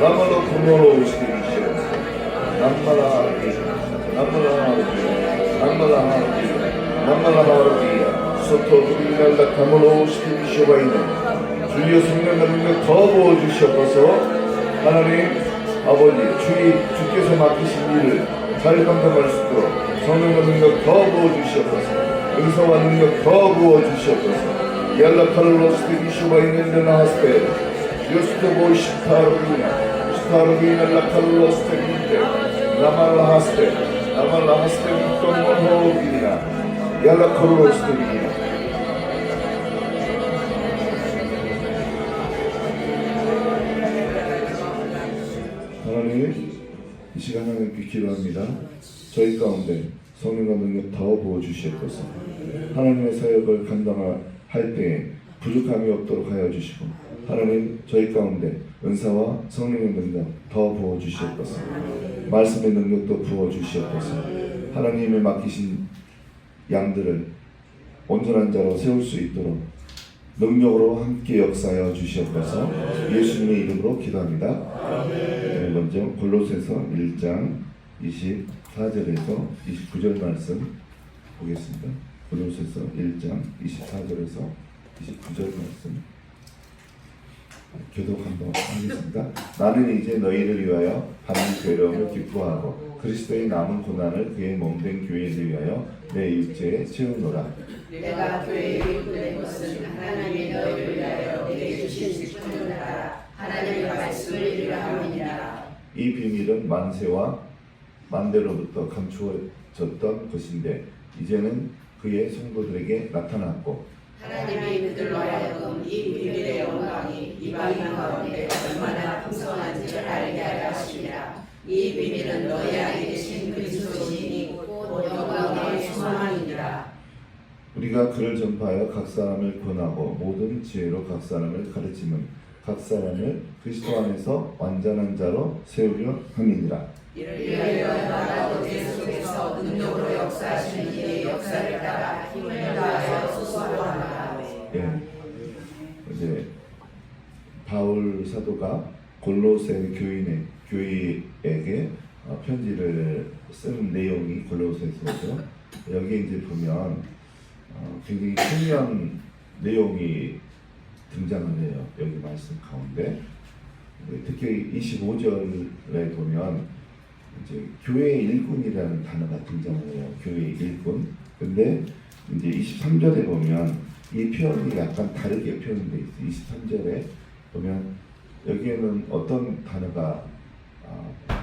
나말로 공로로 시키시오. 남말라 하르디야 소토루리날라 카모로 시키시오바이네. 주의 성령과 능력 더 부어주시옵소서. 하나님 아버지, 주께서 맡기신 일을 잘 감당할 수 있도록 성령과 능력 더 부어주시옵소서. 은사와 능력 더 부어주시옵소서. Yalla Carlos de Vishubain de Naspe, Justo Boy Shitarugina, La Carlos de Vite, Namala Haste, Victor Mohovina, Yalla Carlos de Vina. 하나님, 이 시간 하나님께 기도합니다. 저희 가운데 성령과 능력 더 부어주시옵소서. 하나님의 사역을 감당할 때에 부족함이 없도록 하여 주시고, 하나님 저희 가운데 은사와 성령의 능력 더 부어주시옵소서. 말씀의 능력도 부어주시옵소서. 하나님의 맡기신 양들을 온전한 자로 세울 수 있도록 능력으로 함께 역사하여 주시옵소서. 예수님의 이름으로 기도합니다. 먼저 골로새서 1장 24절에서 29절 말씀 보겠습니다. 골로새서 1장 24절에서 29절 말씀 교독 한번 하겠습니다. 나는 이제 너희를 위하여 받는 괴로움을 기뻐하고 그리스도의 남은 고난을 그의 몸된 교회를 위하여 내 육체에 채우노라. 내가 교회에 이끌는 것은 하나님이 너희를 위하여 내게 주신 직분을 따라 하나님의 말씀을 이루함이니라. 이 비밀은 만세와 만대로부터 감추어졌던 것인데 이제는 그의 성도들에게 나타났고 하나님이 그들로 하여금 이 비밀의 영광이 이방인 가운데 얼마나 풍성한지를 알게 하려 하시니라. 이 비밀은 너희 안에 계신 그리스도인이 곧 영광의 소망이니라. 우리가 그를 전파하여 각 사람을 권하고 모든 지혜로 각 사람을 가르치면 각 사람을 그리스도 안에서 완전한 자로 세우려 함이니라. 이를 위하여 나라도 제 속에서 능력으로 역사하시는 이의 역사를 따라 힘을 다하여 소소하노라. 예, 이제 바울 사도가 골로새 교회에게 편지를 쓴 내용이 골로새서죠. 여기 이제 보면 굉장히 중요한 내용이 등장을 해요. 여기 말씀 가운데 특히 25절에 보면 이제 교회의 일꾼이라는 단어가 등장을 해요. 교회의 일꾼. 근데 이제 23절에 보면 이 표현이 약간 다르게 표현되어 있어요. 23절에 보면 여기에는 어떤 단어가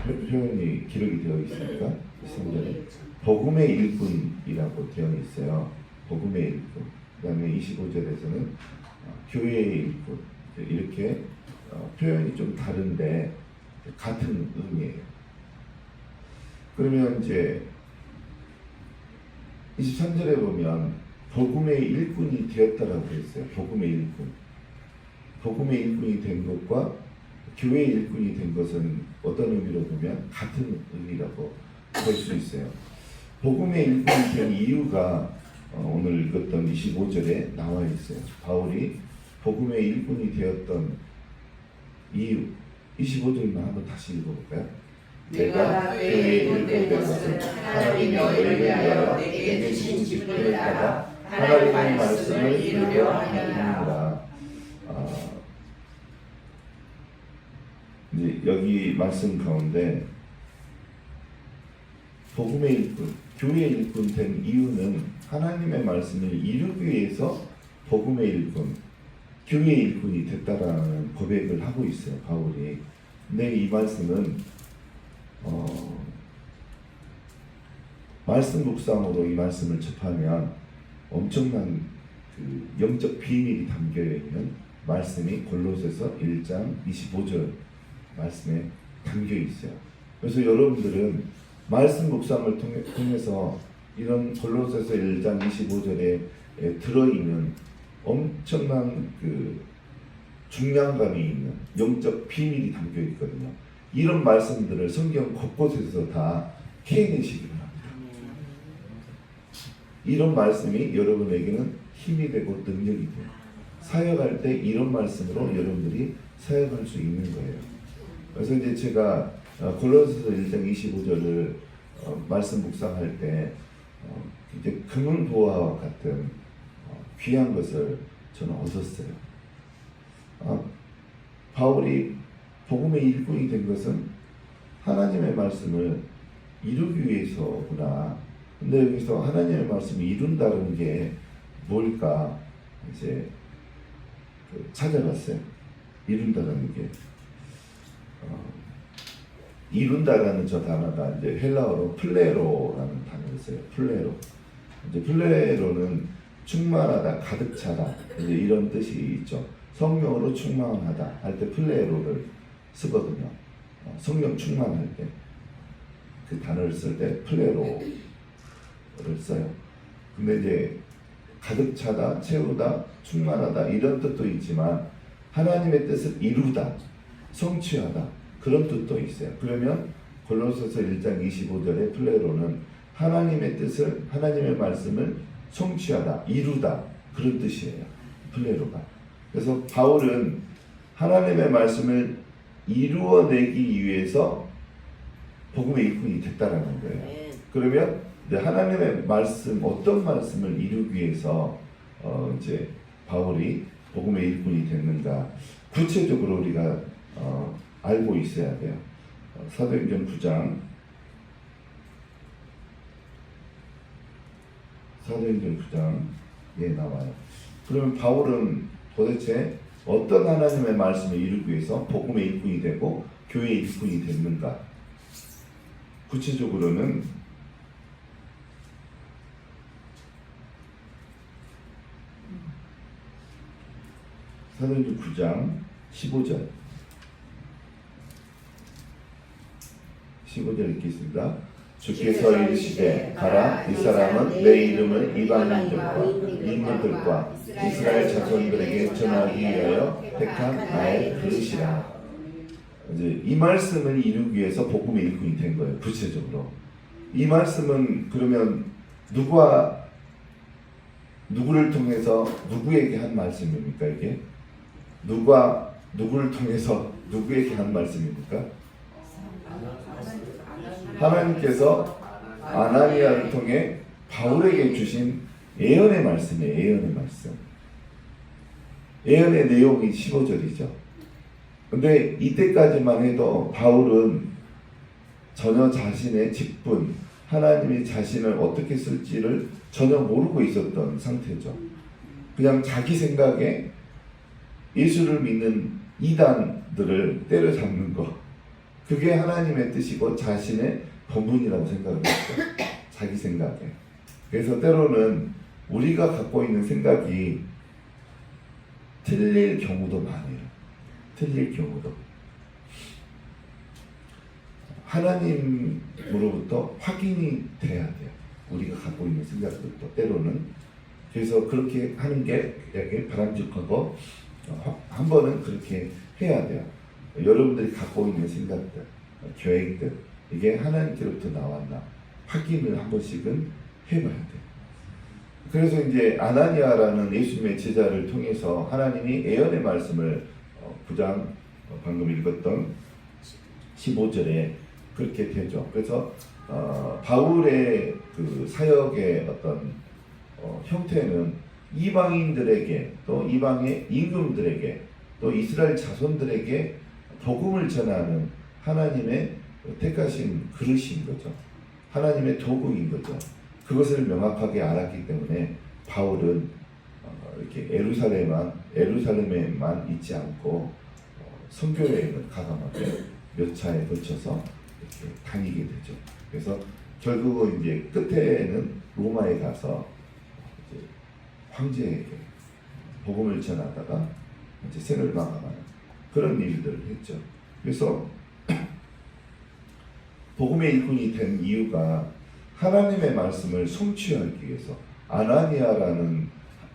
표현이 기록이 되어 있습니까? 23절에 복음의 일꾼이라고 되어 있어요. 복음의 일꾼. 그 다음에 25절에서는 교회의 일꾼. 이렇게 표현이 좀 다른데 같은 의미예요. 그러면 이제 23절에 보면 복음의 일꾼이 되었다라고 했어요. 복음의 일꾼. 복음의 일꾼이 된 것과 교회의 일꾼이 된 것은 어떤 의미로 보면 같은 의미라고 볼 수 있어요. 복음의 일꾼이 된 이유가 오늘 읽었던 25절에 나와 있어요. 바울이 복음의 일꾼이 되었던 이유. 25절만 한번 다시 읽어볼까요? 내가 교회의 일꾼 된 것은 하나님이 너희를 위하여 내게 주신 직분을 따라 하나님의 말씀을 이루려 함이니라. 이제 여기 말씀 가운데 복음의 일꾼, 교회의 일꾼 된 이유는 하나님의 말씀을 이루기 위해서 복음의 일꾼, 교회의 일꾼이 됐다라는 고백을 하고 있어요, 바울이. 근데 이 말씀은 말씀 묵상으로 이 말씀을 접하면 엄청난 그 영적 비밀이 담겨 있는 말씀이 골로새서 1장 25절 말씀에 담겨 있어요. 그래서 여러분들은 말씀 묵상을 통해서 이런 골로새서 1장 25절에 들어있는 엄청난 그 중량감이 있는 영적 비밀이 담겨 있거든요. 이런 말씀들을 성경 곳곳에서 다 캐내시기 바랍니다. 이런 말씀이 여러분에게는 힘이 되고 능력이 돼요. 사역할 때 이런 말씀으로 여러분들이 사역할 수 있는 거예요. 그래서 이제 제가 골로새서 1장 25절을 말씀 묵상할 때 이제 금은보화와 같은 귀한 것을 저는 얻었어요. 바울이 복음의 일꾼이 된 것은 하나님의 말씀을 이루기 위해서구나. 근데 여기서 하나님의 말씀을 이룬다는 게 뭘까 이제 찾아봤어요. 이룬다는 게 이룬다라는 저 단어가 이제 헬라어로 플레로라는 단어였어요. 플레로. 이제 플레로는 충만하다, 가득 차다 이제 이런 뜻이 있죠. 성령으로 충만하다 할 때 플레로를 쓰거든요. 성령 충만할 때 그 단어를 쓸 때 플레로를 써요. 근데 이제 가득 차다, 채우다, 충만하다 이런 뜻도 있지만 하나님의 뜻을 이루다, 성취하다 그런 뜻도 있어요. 그러면 골로새서 1장 25절의 플레로는 하나님의 뜻을, 하나님의 말씀을 성취하다, 이루다 그런 뜻이에요. 플레로가. 그래서 바울은 하나님의 말씀을 이루어내기 위해서 복음의 일꾼이 됐다라는 거예요. 그러면 이제 하나님의 말씀, 어떤 말씀을 이루기 위해서 이제 바울이 복음의 일꾼이 됐는가 구체적으로 우리가 알고 있어야 돼요. 사도행전 9장 예 나와요. 그러면 바울은 도대체 어떤 하나님의 말씀을 이루기 위해서 복음의 일꾼이 되고 교회의 일꾼이 됐는가? 구체적으로는 사도행전 9장 15절 읽겠습니다. 주께서 이르시되 가라, 이 사람은 내 이름을 이방인들과 인민들과 이스라엘 자손들에게 전하기 위하여 택한 나의 그릇이라. 이제 이 말씀을 이루기 위해서 복음의 일꾼이 된 거예요. 구체적으로 이 말씀은 그러면 누구를 통해서 누구에게 한 말씀입니까? 이게 누가 누구를 통해서 누구에게 한 말씀입니까? 하나님께서 아나니아를 통해 바울에게 주신 예언의 말씀이에요. 예언의 말씀. 예언의 내용이 15절이죠. 근데 이때까지만 해도 바울은 전혀 자신의 직분, 하나님이 자신을 어떻게 쓸지를 전혀 모르고 있었던 상태죠. 그냥 자기 생각에 예수를 믿는 이단들을 때려잡는 것, 그게 하나님의 뜻이고 자신의 본분이라고 생각을 했죠. 자기 생각에. 그래서 때로는 우리가 갖고 있는 생각이 틀릴 경우도 많아요. 틀릴 경우도. 하나님으로부터 확인이 돼야 돼요. 우리가 갖고 있는 생각들도 때로는. 그래서 그렇게 하는 게 되게 바람직하고 한 번은 그렇게 해야 돼요. 여러분들이 갖고 있는 생각들, 계획들, 이게 하나님께로부터 나왔나 확인을 한 번씩은 해봐야 돼요. 그래서 이제 아나니아라는 예수님의 제자를 통해서 하나님이 예언의 말씀을 9장 방금 읽었던 15절에 그렇게 되죠. 그래서 바울의 그 사역의 어떤 형태는 이방인들에게 또 이방의 임금들에게 또 이스라엘 자손들에게 복음을 전하는 하나님의 택하신 그릇인 거죠. 하나님의 도구인 거죠. 그것을 명확하게 알았기 때문에 바울은 이렇게 예루살렘에만 있지 않고 선교여행을 가감하게 몇 차에 걸쳐서 이렇게 다니게 되죠. 그래서 결국은 이제 끝에는 로마에 가서 이제 황제에게 복음을 전하다가 이제 생을 마감하는 그런 일들을 했죠. 그래서 복음의 일꾼이 된 이유가 하나님의 말씀을 성취하기 위해서 아나니아라는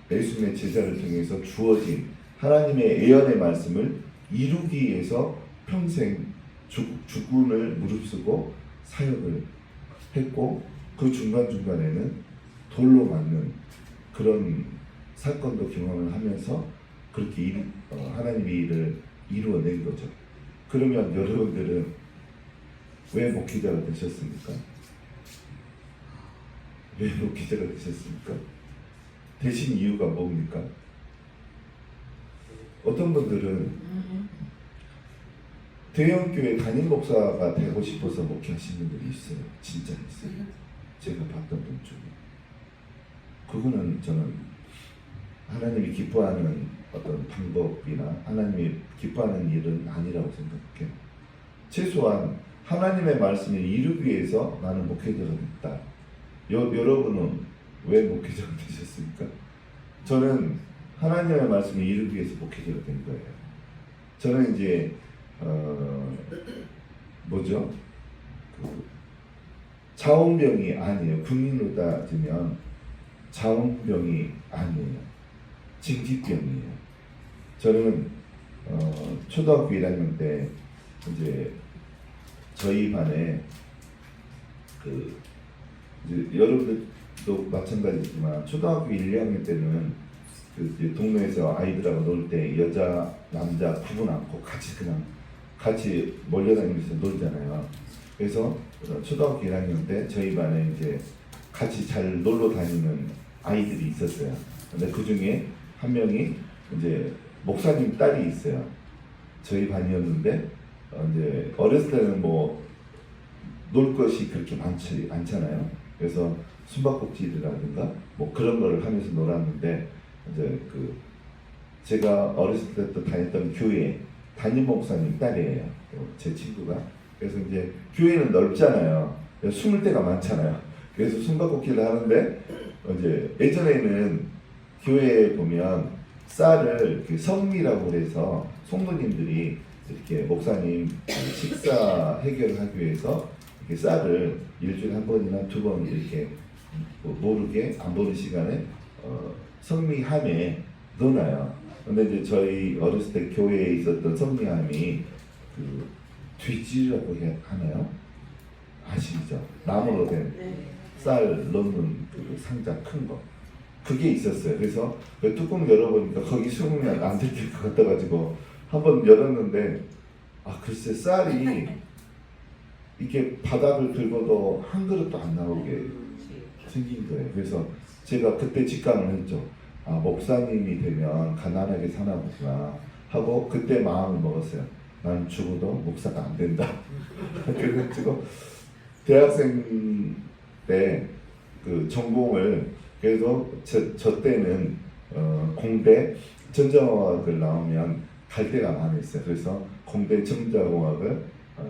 예수님의 제자를 통해서 주어진 하나님의 예언의 말씀을 이루기 위해서 평생 주군을 무릅쓰고 사역을 했고 그 중간중간에는 돌로 맞는 그런 사건도 경험을 하면서 그렇게 하나님의 일을 이루어낸 거죠. 그러면 여러분들은 왜 목회자가 되셨습니까? 왜 목회자가 되셨습니까? 되신 이유가 뭡니까? 어떤 분들은 대형교회 담임 목사가 되고 싶어서 목회하시는 분들이 있어요. 진짜 있어요. 제가 봤던 분 중에. 그거는 저는 하나님이 기뻐하는 어떤 방법이나 하나님이 기뻐하는 일은 아니라고 생각해요. 최소한 하나님의 말씀을 이루기 위해서 나는 목회자가 됐다. 여러분은 왜 목회자가 되셨습니까? 저는 하나님의 말씀을 이루기 위해서 목회자가 된 거예요. 저는 이제 뭐죠? 자원병이 아니에요. 군인으로 따지면 자원병이 아니에요. 징집병이에요. 저는 초등학교 1학년 때 이제 저희 반에 이제 여러분들도 마찬가지지만 초등학교 1, 2학년 때는 이제 동네에서 아이들하고 놀 때 여자, 남자 구분 않고 같이 몰려다니면서 놀잖아요. 그래서 초등학교 1학년 때 저희 반에 이제 같이 잘 놀러 다니는 아이들이 있었어요. 근데 그 중에 한 명이 이제 목사님 딸이 있어요. 저희 반이었는데 이제 어렸을 때는 뭐 놀 것이 그렇게 많지 않잖아요. 그래서 숨바꼭질이라든가 뭐 그런 거를 하면서 놀았는데 이제 제가 어렸을 때부터 다녔던 교회 담임 목사님 딸이에요. 제 친구가. 그래서 이제 교회는 넓잖아요. 숨을 데가 많잖아요. 그래서 숨바꼭질을 하는데 이제 예전에는 교회에 보면 쌀을 성미라고 해서 성도님들이 이렇게 목사님 식사 해결하기 위해서 이렇게 쌀을 일주일에 한 번이나 두 번 이렇게 모르게 안 보는 시간에 성미함에 넣어놔요. 근데 이제 저희 어렸을 때 교회에 있었던 성미함이 뒤지라고 하나요? 아시죠? 나무로 된 쌀 넣는 상자 큰 거. 그게 있었어요. 그래서 그 뚜껑 열어보니까 거기 숨으면 안 들킬 것 같아가지고 한번 열었는데 글쎄 쌀이 이렇게 바닥을 긁어도 한 그릇도 안 나오게 생긴 거예요. 그래서 제가 그때 직감을 했죠. 목사님이 되면 가난하게 사나 보구나 하고 그때 마음을 먹었어요. 난 죽어도 목사가 안 된다. 그래가지고 대학생 때 전공을 그래서 저 때는 공대 전자공학을 나오면 갈 데가 많았어요. 그래서 공대 전자공학을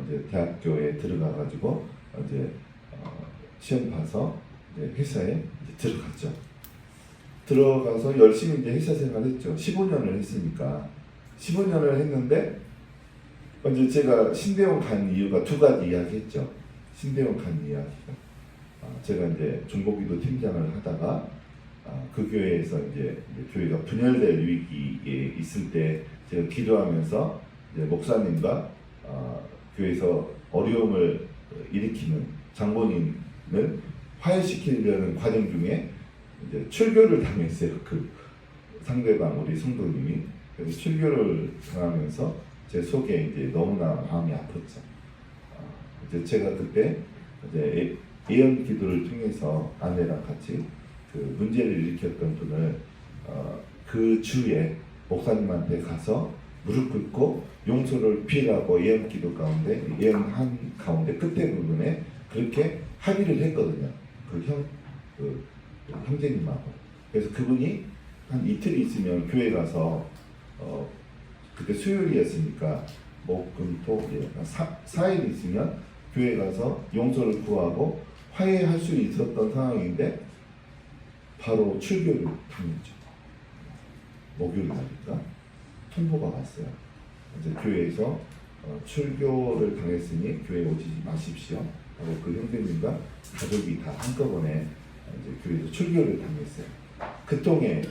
이제 대학교에 들어가가지고 이제 시험 봐서 이제 회사에 이제 들어갔죠. 들어가서 열심히 이제 회사 생활했죠. 15년을 했으니까 15년을 했는데 이제 제가 신대원 간 이유가 두 가지 이야기했죠. 신대원 간 이야기가 제가 이제 중고기도 팀장을 하다가 그 교회에서 이제 교회가 분열될 위기에 있을 때 제가 기도하면서 이제 목사님과 교회에서 어려움을 일으키는 장본인을 화해시키려는 과정 중에 이제 출교를 당했어요. 그 상대방 우리 성도님이. 그래서 출교를 당하면서 제 속에 이제 너무나 마음이 아팠죠. 이제 제가 그때 이제 예언 기도를 통해서 아내랑 같이 그 문제를 일으켰던 분을 그 주에 목사님한테 가서 무릎 꿇고 용서를 빌라고 예언 기도 가운데 예언한 가운데 끝에 부분에 그렇게 합의를 했거든요. 그 형제님하고. 그래서 그분이 한 이틀 있으면 교회 가서 그때 수요일이었으니까 목금토 4일 있으면 교회 가서 용서를 구하고 화해할 수 있었던 상황인데 바로 출교를 당했죠. 목요일 날인가 통보가 왔어요. 이제 교회에서 출교를 당했으니 교회 오지 마십시오 하고 그 형제님과 가족이 다 한꺼번에 이제 교회에서 출교를 당했어요. 그 통에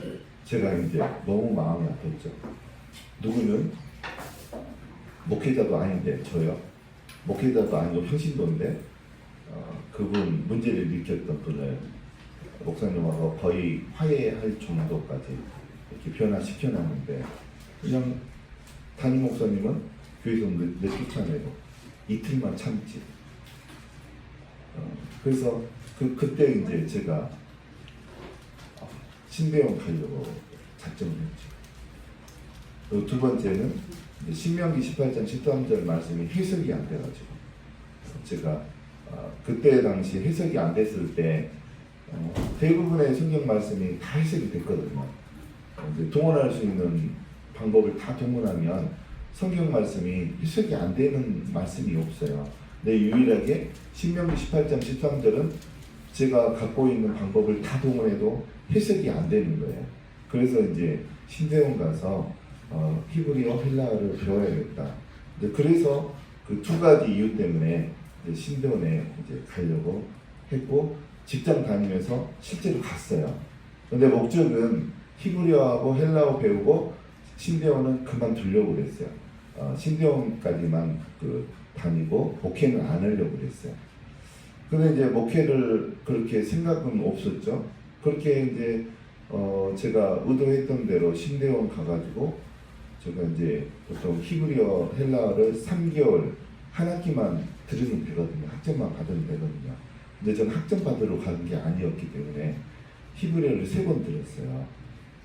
제가 이제 너무 마음이 아팠죠. 누구는 목회자도 아닌데 저요. 목회자도 아니고 평신도인데 그분 문제를 일으켰던 분을 목사님하고 거의 화해할 정도까지 이렇게 변화시켜놨는데 그냥 담임 목사님은 교회에서 내 쫓아내고 이틀만 참지. 그래서 그때 이제 제가 신대원 가려고 작정을 했죠. 그리고 두 번째는 이제 신명기 18장 13절 말씀이 해석이 안 돼가지고 제가 그때 당시 해석이 안 됐을 때 대부분의 성경 말씀이 다 해석이 됐거든요. 이제 동원할 수 있는 방법을 다 동원하면 성경 말씀이 해석이 안 되는 말씀이 없어요. 근데 유일하게 신명기 18장 13절은 제가 갖고 있는 방법을 다 동원해도 해석이 안 되는 거예요. 그래서 이제 신대원 가서 히브리어 헬라어를 배워야겠다. 이제 그래서 그 두 가지 이유 때문에 이제 신대원에 이제 가려고 했고 직장 다니면서 실제로 갔어요. 근데 목적은 히브리어하고 헬라어 배우고 신대원은 그만두려고 그랬어요. 신대원까지만 다니고 목회는 안 하려고 그랬어요. 근데 이제 목회를 그렇게 생각은 없었죠. 그렇게 이제 제가 의도했던 대로 신대원 가가지고 제가 이제 보통 히브리어 헬라어를 3개월 한 학기만 들으면 되거든요. 학점만 받으면 되거든요. 근데 저는 학점 받으러 가는 게 아니었기 때문에 히브리어를 3번 들었어요.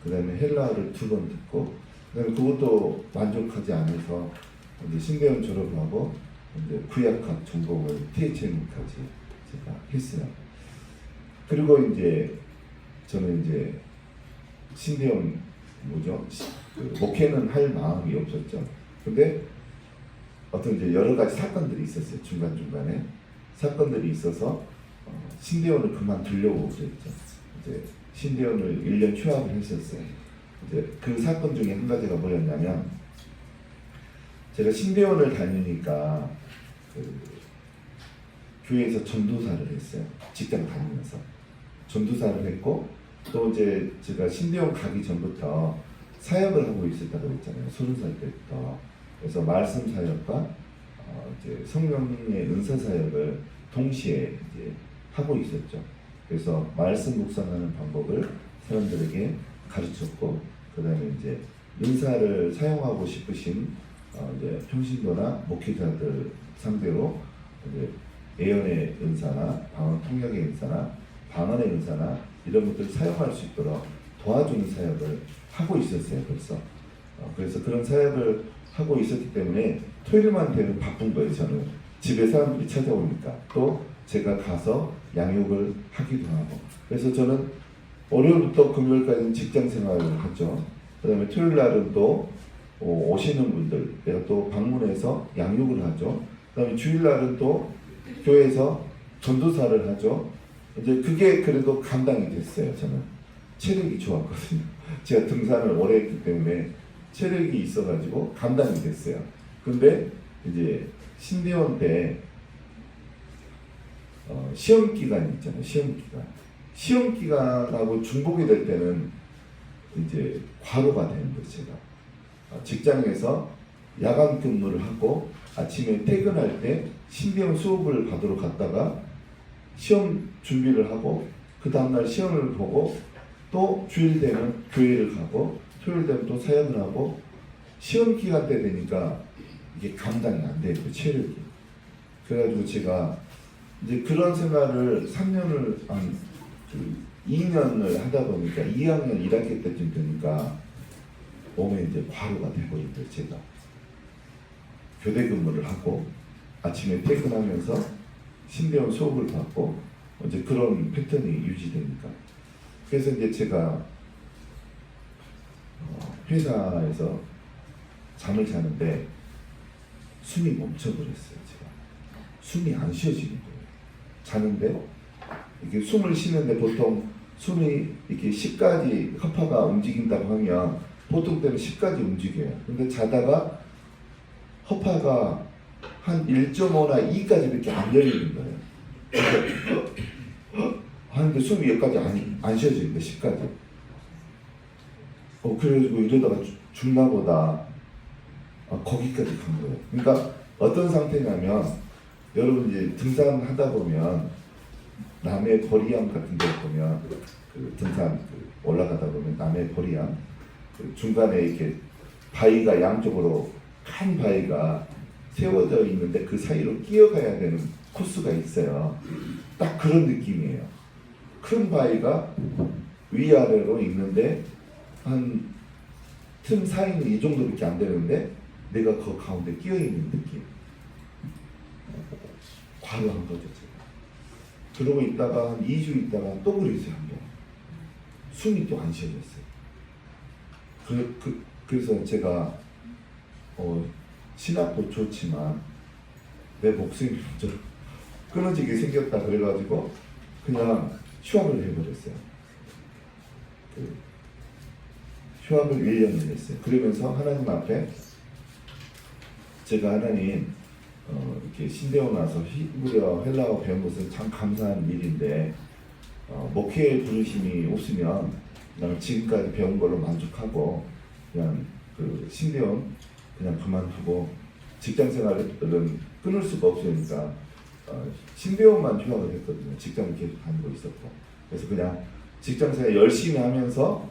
그 다음에 헬라어를 2번 듣고 그 다음에 그것도 만족하지 않아서 이제 신대원 졸업하고 이제 구약학 전공을 THM까지 제가 했어요. 그리고 이제 저는 이제 신대원 목회는 할 마음이 없었죠. 근데 어떤 이제 여러 가지 사건들이 있었어요. 중간중간에 사건들이 있어서 신대원을 그만두려고 그랬죠. 이제 신대원을 1년 휴학을 했었어요. 이제 그 사건 중에 한 가지가 뭐였냐면 제가 신대원을 다니니까 교회에서 전도사를 했어요. 직장 다니면서 전도사를 했고 또 이제 제가 신대원 가기 전부터 사역을 하고 있었다고 했잖아요. 30살 때부터. 그래서 말씀 사역과 이제 성령의 은사 사역을 동시에 이제 하고 있었죠. 그래서 말씀 묵상하는 방법을 사람들에게 가르쳤고, 그 다음에 이제 은사를 사용하고 싶으신 이제 평신도나 목회자들 상대로 이제 예언의 은사나 방언 통역의 은사나 방언의 은사나 이런 것들을 사용할 수 있도록 도와주는 사역을 하고 있었어요. 그래서 그런 사역을 하고 있었기 때문에 토요일만 되면 바쁜 거예요. 저는 집에 사람들이 찾아오니까 또 제가 가서 양육을 하기도 하고, 그래서 저는 월요일부터 금요일까지는 직장 생활을 하죠. 그 다음에 토요일 날은 또 오시는 분들 내가 또 방문해서 양육을 하죠. 그 다음에 주일 날은 또 교회에서 전도사를 하죠. 이제 그게 그래도 감당이 됐어요. 저는 체력이 좋았거든요. 제가 등산을 오래 했기 때문에 체력이 있어가지고 감당이 됐어요. 근데 이제 신대원 때 시험 기간이 있잖아요. 시험 기간하고 중복이 될 때는 이제 과로가 되는 거죠. 제가 직장에서 야간 근무를 하고 아침에 퇴근할 때 신대원 수업을 받으러 갔다가 시험 준비를 하고 그 다음날 시험을 보고 또 주일 되면 교회를 가고 토요일 되면 또 사역을 하고 시험 기간 때 되니까 이게 감당이 안 돼요. 그 체력이. 그래가지고 제가 이제 그런 생활을 3년을 2년을 하다 보니까 2학년 1학기 때쯤 되니까 몸에 이제 과로가 되버린 거예요. 제가 교대 근무를 하고 아침에 퇴근하면서 신대원 수업을 받고 이제 그런 패턴이 유지되니까, 그래서 이제 제가 회사에서 잠을 자는데 숨이 멈춰버렸어요. 제가 숨이 안 쉬어지는 거예요. 자는데 이렇게 숨을 쉬는데 보통 숨이 이렇게 10까지 허파가 움직인다고 하면 보통 때는 10까지 움직여요. 근데 자다가 허파가 한 1.5나 2까지밖에 안 열리는 거예요. 하는데 숨이 여기까지 안 쉬어지는데 10까지. 그래가지고 이러다가 죽나 보다. 거기까지 간 거예요. 그러니까 어떤 상태냐면 여러분 이제 등산하다 보면 남해 보리암 같은 데 보면 그 등산 올라가다 보면 남해 보리암 중간에 이렇게 바위가 양쪽으로 큰 바위가 세워져 있는데 그 사이로 끼어가야 되는 코스가 있어요. 딱 그런 느낌이에요. 큰 바위가 위아래로 있는데 한 틈 사이는 이 정도밖에 안 되는데 내가 그 가운데 끼어 있는 느낌. 과로한 거죠, 제가. 그러고 있다가 한 2주 있다가 또 그랬어요, 한 번. 숨이 또 안 쉬어졌어요. 그래서 제가 신학도 좋지만 내 목숨이 먼저 끊어지게 생겼다 그래가지고 그냥 휴학을 해버렸어요. 휴학을 1년을 했어요. 그러면서 하나님 앞에 제가 하나님 이렇게 신대원 와서 히브리어 헬라어 배운 것은 참 감사한 일인데 목회의 부르심이 없으면 그냥 지금까지 배운 걸로 만족하고 그냥 그 신대원 그냥 그만두고 직장 생활은 끊을 수가 없으니까 신대원만 휴학을 했거든요. 직장을 계속 다니고 있었고 그래서 그냥 직장 생활 열심히 하면서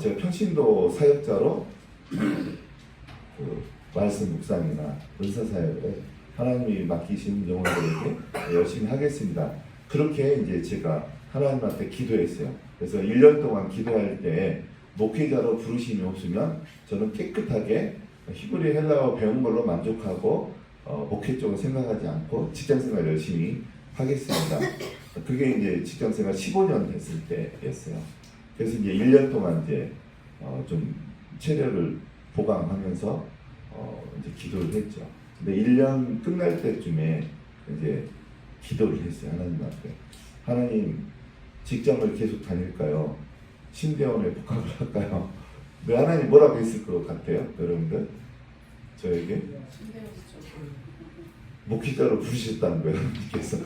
제가 평신도 사역자로 그 말씀 묵상이나 은사 사역을 하나님이 맡기신 영혼들에게 열심히 하겠습니다. 그렇게 이제 제가 하나님한테 기도했어요. 그래서 1년 동안 기도할 때 목회자로 부르심이 없으면 저는 깨끗하게 히브리 헬라어 배운 걸로 만족하고 목회 쪽을 생각하지 않고 직장생활 열심히 하겠습니다. 그게 이제 직장생활 15년 됐을 때였어요. 그래서 이제 1년 동안 이제 좀 체력을 보강하면서 이제 기도를 했죠. 근데 1년 끝날 때쯤에 이제 기도를 했어요. 하나님 앞에. 하나님, 직장을 계속 다닐까요? 신대원에 복학을 할까요? 근데 하나님 뭐라고 했을 것 같아요? 여러분들? 저에게? 목회자로 부르셨다는 거예요. 하나님께서.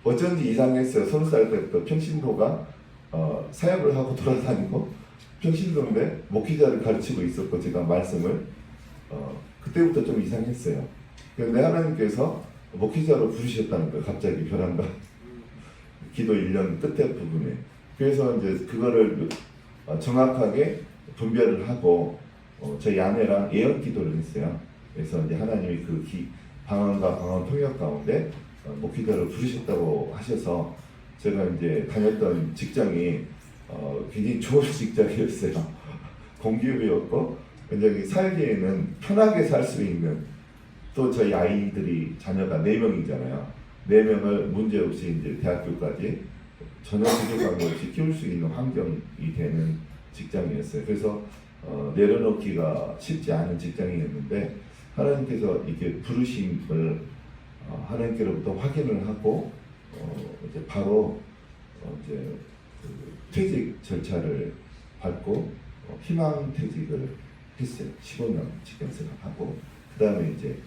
어쩐지 이상했어요. 20살 때부터 평신도가 사역을 하고 돌아다니고 평신도인데 목회자를 가르치고 있었고 제가 말씀을 그때부터 좀 이상했어요. 그런데 하나님께서 목회자로 부르셨다는 거예요. 갑자기 벼랑과 기도 1년 끝에 부분에. 그래서 이제 그거를 정확하게 분별을 하고 저희 아내랑 예언 기도를 했어요. 그래서 이제 하나님이 그 방언과 방언 통역 가운데 목회자로 부르셨다고 하셔서 제가 이제 다녔던 직장이 굉장히 좋은 직장이었어요. 공기업이었고 굉장히 살기에는 편하게 살 수 있는 또 저희 아이들이 자녀가 4명이잖아요. 4명을 문제없이 이제 대학교까지 전혀 부족함 없이 키울 수 있는 환경이 되는 직장이었어요. 그래서 내려놓기가 쉽지 않은 직장이었는데 하나님께서 이렇게 부르심을 하나님께로부터 확인을 하고 이제 바로 이제 그 퇴직 절차를 밟고 희망퇴직을 했어요. 15년 직장 생활하고 그 다음에 이제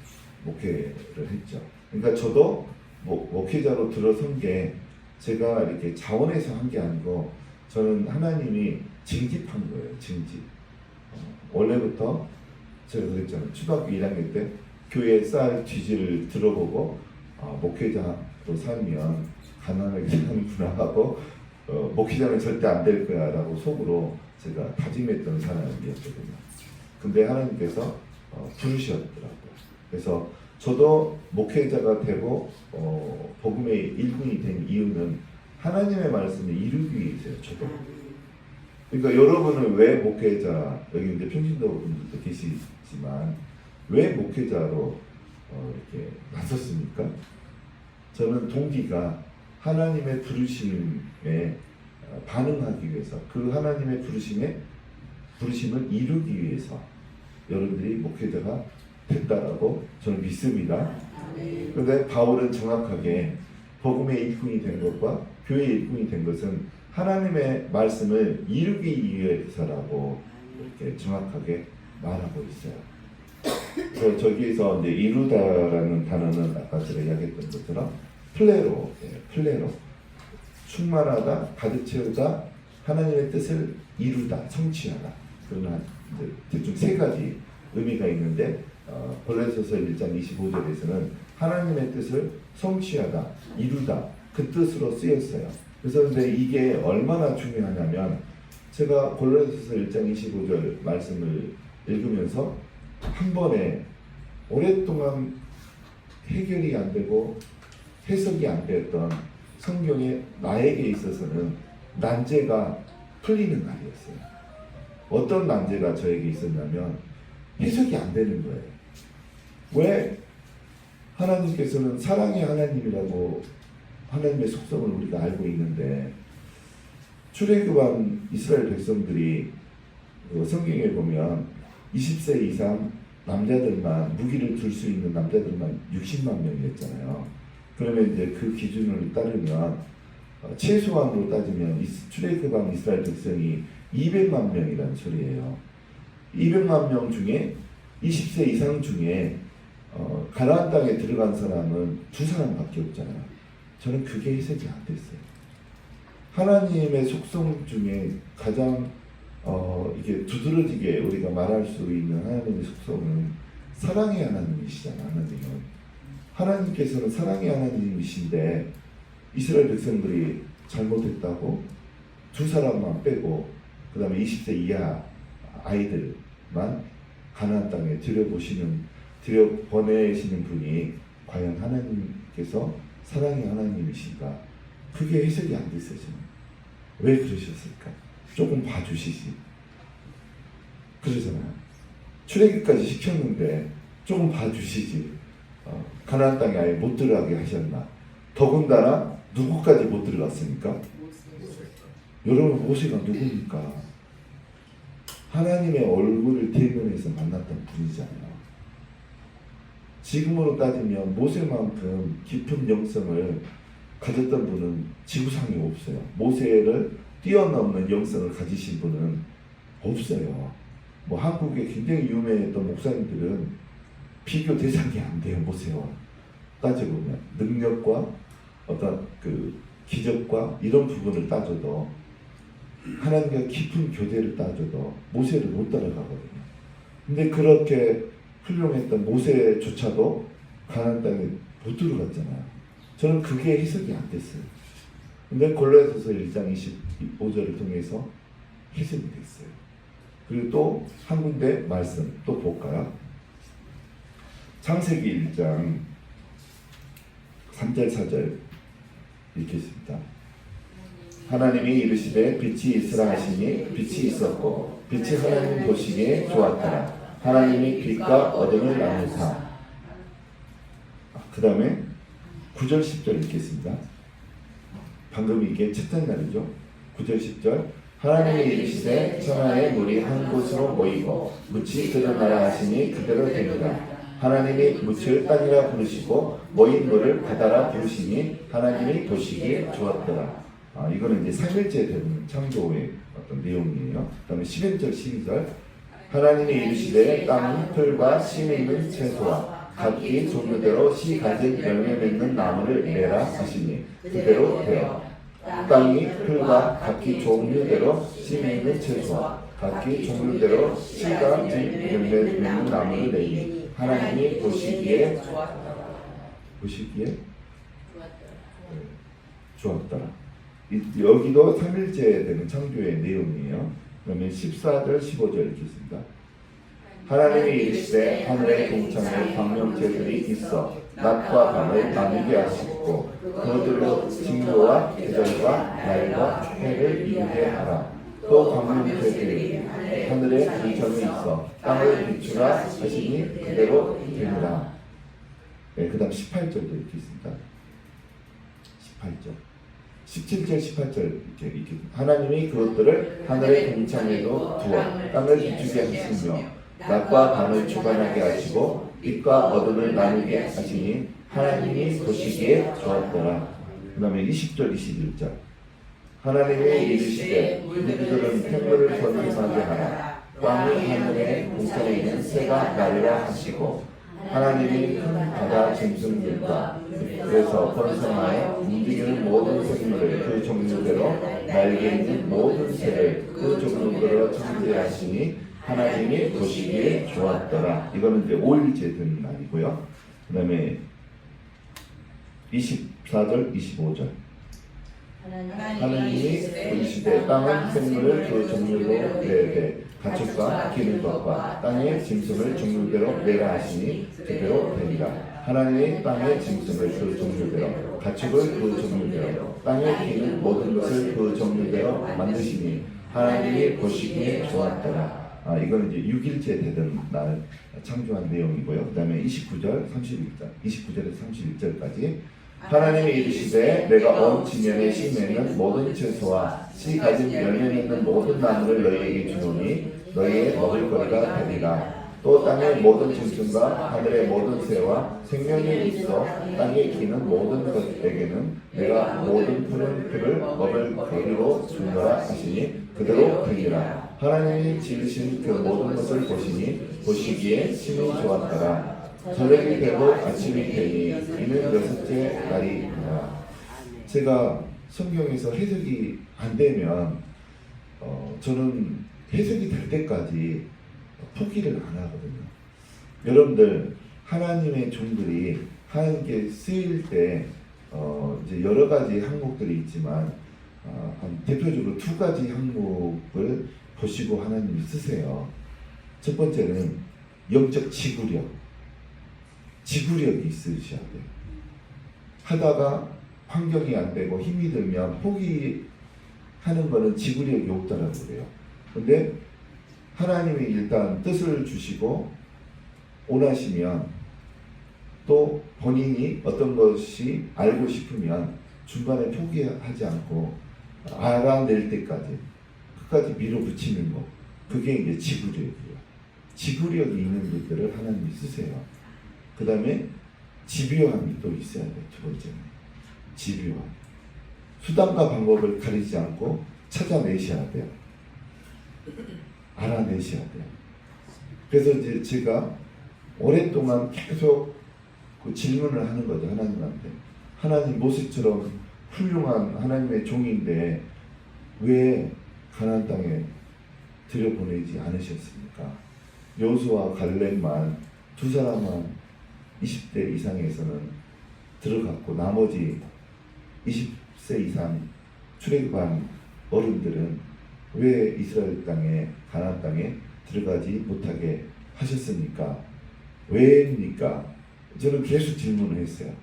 목회를 했죠. 그러니까 저도 목회자로 들어선 게 제가 이렇게 자원해서 한 게 아니고 저는 하나님이 징집한 거예요. 징집. 원래부터 제가 그랬잖아요. 초등학교 1학년 때 교회 쌀 뒤지를 들어보고 목회자로 살면 가난하게 사는구나 하고 목회자는 절대 안 될 거야 라고 속으로 제가 다짐했던 사람이었거든요. 근데 하나님께서 부르셨더라고요. 그래서 저도 목회자가 되고 복음의 일꾼이 된 이유는 하나님의 말씀을 이루기 위해서요. 저도. 그러니까 여러분은 왜 목회자, 여기 이제 평신도 분들도 계시지만 왜 목회자로 이렇게 나섰습니까? 저는 동기가 하나님의 부르심에 반응하기 위해서 그 하나님의 부르심을 이루기 위해서 여러분들이 목회자가 됐다라고 저는 믿습니다. 그런데 바울은 정확하게 복음의 일꾼이 된 것과 교회의 일꾼이 된 것은 하나님의 말씀을 이루기 위해서라고 이렇게 정확하게 말하고 있어요. 그래서 저기에서 이제 이루다라는 단어는 아까 제가 이야기했던 것처럼 플레로, 플레로 충만하다, 가득 채우다, 하나님의 뜻을 이루다, 성취하다. 그러나 이제 대충 3가지 의미가 있는데 골로새서 1장 25절에서는 하나님의 뜻을 성취하다, 이루다 그 뜻으로 쓰였어요. 그래서 근데 이게 얼마나 중요하냐면 제가 골로새서 1장 25절 말씀을 읽으면서 한 번에 오랫동안 해결이 안 되고 해석이 안 되었던 성경에 나에게 있어서는 난제가 풀리는 날이었어요. 어떤 난제가 저에게 있었냐면 해석이 안 되는 거예요. 왜 하나님께서는 사랑의 하나님이라고 하나님의 속성을 우리가 알고 있는데 출애굽한 이스라엘 백성들이 성경에 보면 20세 이상 남자들만 무기를 들 수 있는 남자들만 60만 명이었잖아요. 그러면 이제 그 기준을 따르면 최소한으로 따지면 출애굽한 이스라엘 백성이 200만 명이라는 소리예요. 200만 명 중에 20세 이상 중에 가나안 땅에 들어간 사람은 2사람밖에 없잖아요. 저는 그게 해석이 안 됐어요. 하나님의 속성 중에 가장 이게 두드러지게 우리가 말할 수 있는 하나님의 속성은 사랑의 하나님이시잖아요. 하나님께서는 사랑의 하나님이신데 이스라엘 백성들이 잘못했다고 2사람만 빼고 그 다음에 20세 이하 아이들만 가나안 땅에 들여보내시는 분이 과연 하나님께서 사랑의 하나님이신가? 그게 해석이 안 됐어요. 저는. 왜 그러셨을까? 조금 봐주시지. 그러잖아요. 출애굽까지 시켰는데 조금 봐주시지. 가나안 땅에 아예 못 들어가게 하셨나? 더군다나 누구까지 못 들어갔습니까? 여러분 모세가 누굽니까? 하나님의 얼굴을 대면해서 만났던 분이잖아요. 지금으로 따지면 모세만큼 깊은 영성을 가졌던 분은 지구상에 없어요. 모세를 뛰어넘는 영성을 가지신 분은 없어요. 뭐 한국에 굉장히 유명했던 목사님들은 비교 대상이 안 돼요. 모세와 따져보면 능력과 어떤 그 기적과 이런 부분을 따져도 하나님과 깊은 교제를 따져도 모세를 못 따라가거든요. 근데 그렇게 훌륭했던 모세조차도 가나안 땅에 못 들어갔잖아요. 저는 그게 해석이 안 됐어요. 근데 골로새서 1장 25절을 통해서 해석이 됐어요. 그리고 또 한 군데 말씀 또 볼까요? 창세기 1장 3절 4절 읽겠습니다. 하나님이 이르시되 빛이 있으라 하시니 빛이 있었고 빛이 하나님 보시기에 좋았더라. 하나님이 빛과 어둠을 나누사. 그 다음에 9절 10절 읽겠습니다. 방금 이게 첫째 날이죠. 9절 10절 하나님이 이르시되 천하의 물이 한 곳으로 모이고 묻이 드러나라 하시니 그대로 되니라. 하나님이 묻을 땅이라 부르시고 모인 물을 바다라 부르시니 하나님이 보시기에 좋았더라. 이거는 이제 3일째 되는 창조의 어떤 내용이에요. 그 다음에 11절 12절 하나님이 이르시되 땅은 풀과 씨 있는 채소와 각기 종류대로 씨 가진 열매 맺는 나무를 내라 하시니 그대로 되어 땅이 풀과 각기 종류대로 씨 있는 채소와 각기 종류대로 씨가 가진 열매 맺는 나무를 내니 하나님이 보시기에 좋았더라. 여기도 3일째 되는 창조의 내용이에요. 그러면 14절 15절 읽겠습니다. 하나님이 이르시되 하늘의 동창에 광명체들이 있어 낮과 밤을 나누게 하시고 그들로 징조와 계절과 날과 해를 이루게 하라. 또 광명체들이 하늘의 동창에 있어 땅을 비추라 하시니 그대로 되니라. 네, 그 다음 18절도 읽겠습니다. 18절 17절 18절 이렇게 하나님이 그것들을 하늘의 동창에도 두어 땅을 비추게 하시며 낮과 밤을 주관하게 하시고 빛과 어둠을 나누게 하시니 하나님이 보시기에 좋았더라. 그 다음에 20절 21절 하나님이 이르시되 너희들은 생물을 번성하게 하라. 땅이 하늘의 동창에 있는 새가 나르라 하시고 하나님이 큰 바다 짐승들과 그래서 번성하여 움직이는 모든 생물을 그 종류대로 날개 있는 모든 새를 그 종류대로 창조하시니 하나님이 보시기에 좋았더라. 이거는 이제 5일째 되는 날이고요. 그 다음에 24절 25절 하나님이 이르시되 땅은 생물을 그 종류로 내되 가축과 기는 것과 땅의 짐승을 종류대로 내라 하시니 그대로 되리라. 하나님이 땅의 짐승을 그 종류대로 가축을 그 종류대로 땅에 기는 모든 것을 그 종류대로 만드시니 하나님이 보시기에 좋았더라. 이거는 이제 6일째 되던 날 창조한 내용이고요. 그 다음에 29절, 31절, 29절에서 31절까지 하나님이 이르시되 내가 온 지면에 씨 맺는 모든 채소와 씨 가진 열매 맺는 모든 나무를 너희에게 주노니 너희의 먹을 거리가 되리라. 또 땅의 모든 짐승과 하늘의 모든 새와 생명이 있어 땅에 기는 모든 것에게는 내가 모든 푸른 풀을 먹을 거리로 주노라 하시니 그대로 되리라. 하나님이 지으신 그 모든 것을 보시기에 심히 좋았더라. 저녁이 되고 아침이 되니 이는 여섯째 날이니라. 제가 성경에서 해석이 안 되면 저는 해석이 될 때까지 포기를 안 하거든요. 여러분들 하나님의 종들이 하나님께 쓰일 때 이제 여러 가지 항목들이 있지만 대표적으로 두 가지 항목을 보시고 하나님이 쓰세요. 첫 번째는 영적 지구력이 있으셔야 돼요. 하다가 환경이 안 되고 힘이 들면 포기하는 거는 지구력이 없다라고 그래요. 근데 하나님이 일단 뜻을 주시고 원하시면 또 본인이 어떤 것이 알고 싶으면 중간에 포기하지 않고 알아낼 때까지 끝까지 밀어붙이는 거, 그게 이제 지구력이에요. 지구력이 있는 것들을 하나님이 쓰세요. 그 다음에 집요함이 또 있어야 돼요. 두 번째는 집요함. 수단과 방법을 가리지 않고 찾아내셔야 돼요. 알아내셔야 돼요. 그래서 이제 제가 오랫동안 계속 그 질문을 하는 거죠. 하나님한테. 하나님 모세처럼 훌륭한 하나님의 종인데 왜 가나안 땅에 들여보내지 않으셨습니까? 여호수아와 갈렙만 두 사람만 20대 이상에서는 들어갔고 나머지 20세 이상 출애굽한 어른들은 왜 이스라엘 땅에 가나안 땅에 들어가지 못하게 하셨습니까? 왜입니까? 저는 계속 질문을 했어요.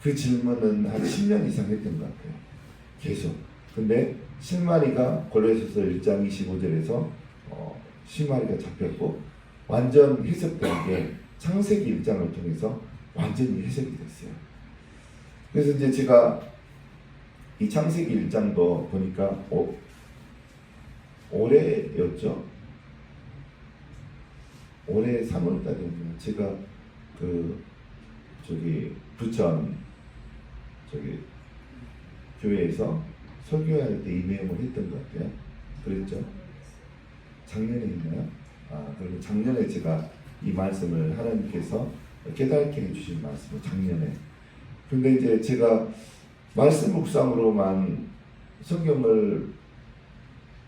그 질문은 한 10년 이상 했던 것 같아요. 계속. 근데 실마리가 골로새서 1장 25절에서 실마리가 잡혔고 완전 해석된 게 창세기 1장을 통해서 완전히 해석이 됐어요. 그래서 이제 제가 이 창세기 1장도 보니까 올해였죠. 올해 3월달이었나요? 제가 부천 교회에서 설교할 때 이 내용을 했던 것 같아요. 그랬죠? 작년에 있나요? 그리고 작년에 제가 이 말씀을 하나님께서 깨닫게 해주신 말씀을 작년에. 근데 이제 제가 말씀 묵상으로만 성경을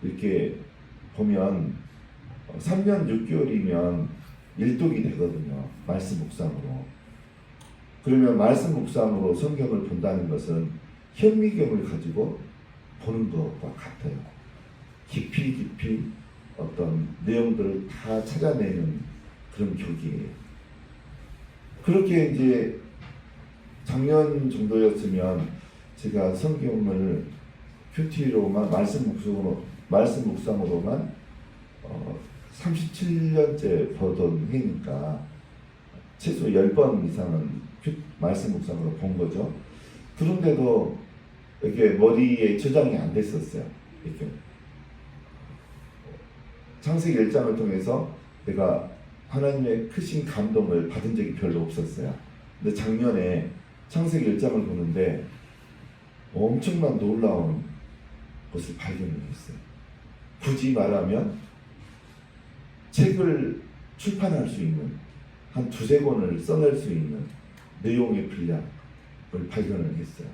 이렇게 보면 3년 6개월이면 일독이 되거든요. 말씀 묵상으로. 그러면 말씀 묵상으로 성경을 본다는 것은 현미경을 가지고 보는 것과 같아요. 깊이 어떤 내용들을 다 찾아내는 그런 교기예요. 그렇게 이제 작년 정도였으면 제가 성경을 큐티로만 말씀 묵상으로만 37년째 보던 해니까 최소 10번 이상은 말씀 묵상으로 본 거죠. 그런데도 이렇게 머리에 저장이 안 됐었어요. 이렇게 창세기 1장을 통해서 내가 하나님의 크신 감동을 받은 적이 별로 없었어요. 근데 작년에 창세기 1장을 보는데 엄청난 놀라운 것을 발견을 했어요. 굳이 말하면 책을 출판할 수 있는 한 2-3권을 써낼 수 있는 내용의 분량을 발견을 했어요.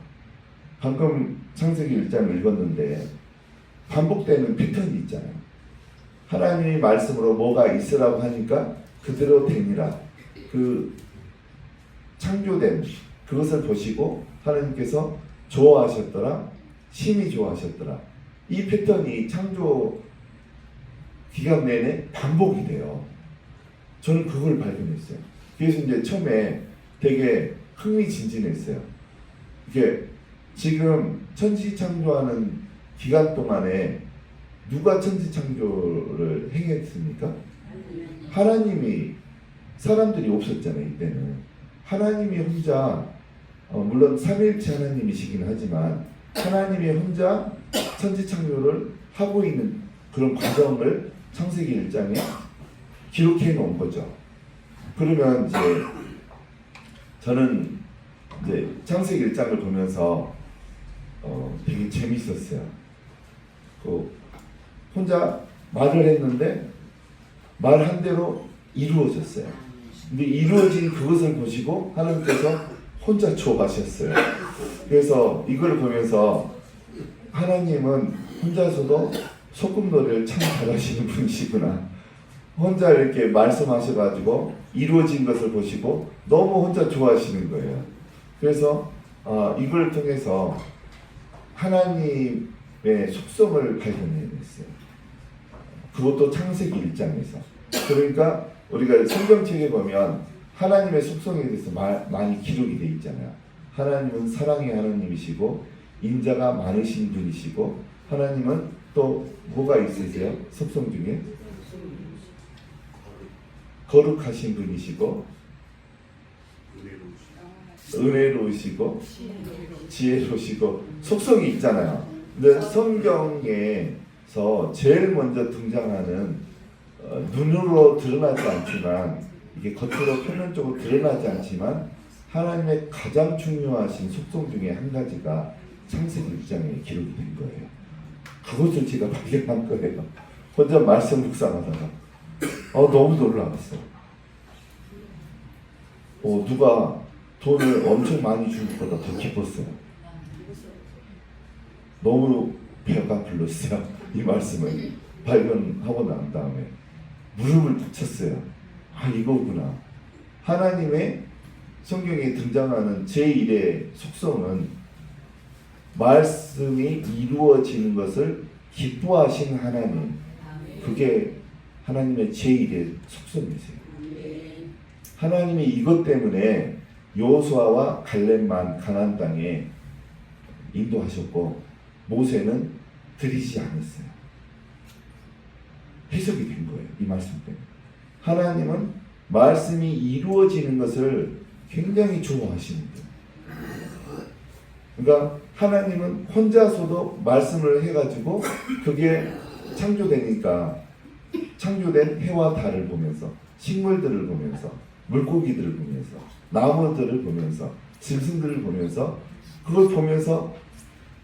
방금 창세기 1장을 읽었는데 반복되는 패턴이 있잖아요. 하나님이 말씀으로 뭐가 있으라고 하니까 그대로 되니라. 그 창조된 그것을 보시고 하나님께서 좋아하셨더라. 심히 좋아하셨더라. 이 패턴이 창조 기간 내내 반복이 돼요. 저는 그걸 발견했어요. 그래서 이제 처음에 되게 흥미진진했어요. 이게 지금 천지창조하는 기간 동안에 누가 천지창조를 행했습니까? 하나님이. 사람들이 없었잖아요. 이때는 하나님이 혼자 물론 삼위일체 하나님이시긴 하지만 하나님이 혼자 천지창조를 하고 있는 그런 과정을 창세기 1장에 기록해 놓은 거죠. 그러면 이제 저는 이제 창세기 1장을 보면서 되게 재밌었어요. 혼자 말을 했는데 말한 대로 이루어졌어요. 근데 이루어진 그것을 보시고 하나님께서 혼자 좋아하셨어요. 그래서 이걸 보면서 하나님은 혼자서도 소꿉놀이를 참 잘하시는 분이시구나. 혼자 이렇게 말씀하셔가지고 이루어진 것을 보시고 너무 혼자 좋아하시는 거예요. 그래서 이걸 통해서 하나님의 속성을 발견해냈어요. 그것도 창세기 1장에서. 그러니까 우리가 성경책에 보면 하나님의 속성에 대해서 많이 기록이 되어 있잖아요. 하나님은 사랑의 하나님이시고 인자가 많으신 분이시고 하나님은 또 뭐가 있으세요? 속성 중에 거룩하신 분이시고 은혜로우시고 지혜로우시고 속성이 있잖아요. 근데 성경에서 제일 먼저 등장하는 눈으로 드러나지 않지만 이게 겉으로 표면적으로 드러나지 않지만 하나님의 가장 중요하신 속성 중에 한 가지가 창세기 1장에 기록이 된 거예요. 그것을 제가 발견한 거예요. 혼자 말씀 묵상하다가 너무 놀라웠어요. 누가 돈을 엄청 많이 준 것보다 더 기뻤어요. 너무 배가 불렀어요. 이 말씀을 발견하고 난 다음에 무릎을 탁 쳤어요. 이거구나. 하나님의 성경에 등장하는 제1의 속성은 말씀이 이루어지는 것을 기뻐하신 하나님. 그게 하나님의 제1의 속성이세요. 하나님이 이것 때문에 여호수아와 갈렙만 가나안 땅에 인도하셨고 모세는 들이지 않았어요. 해석이 된 거예요. 이 말씀 때문에. 하나님은 말씀이 이루어지는 것을 굉장히 좋아하시는 거예요. 그러니까 하나님은 혼자서도 말씀을 해가지고 그게 창조되니까 창조된 해와 달을 보면서 식물들을 보면서 물고기들을 보면서 나무들을 보면서 짐승들을 보면서 그걸 보면서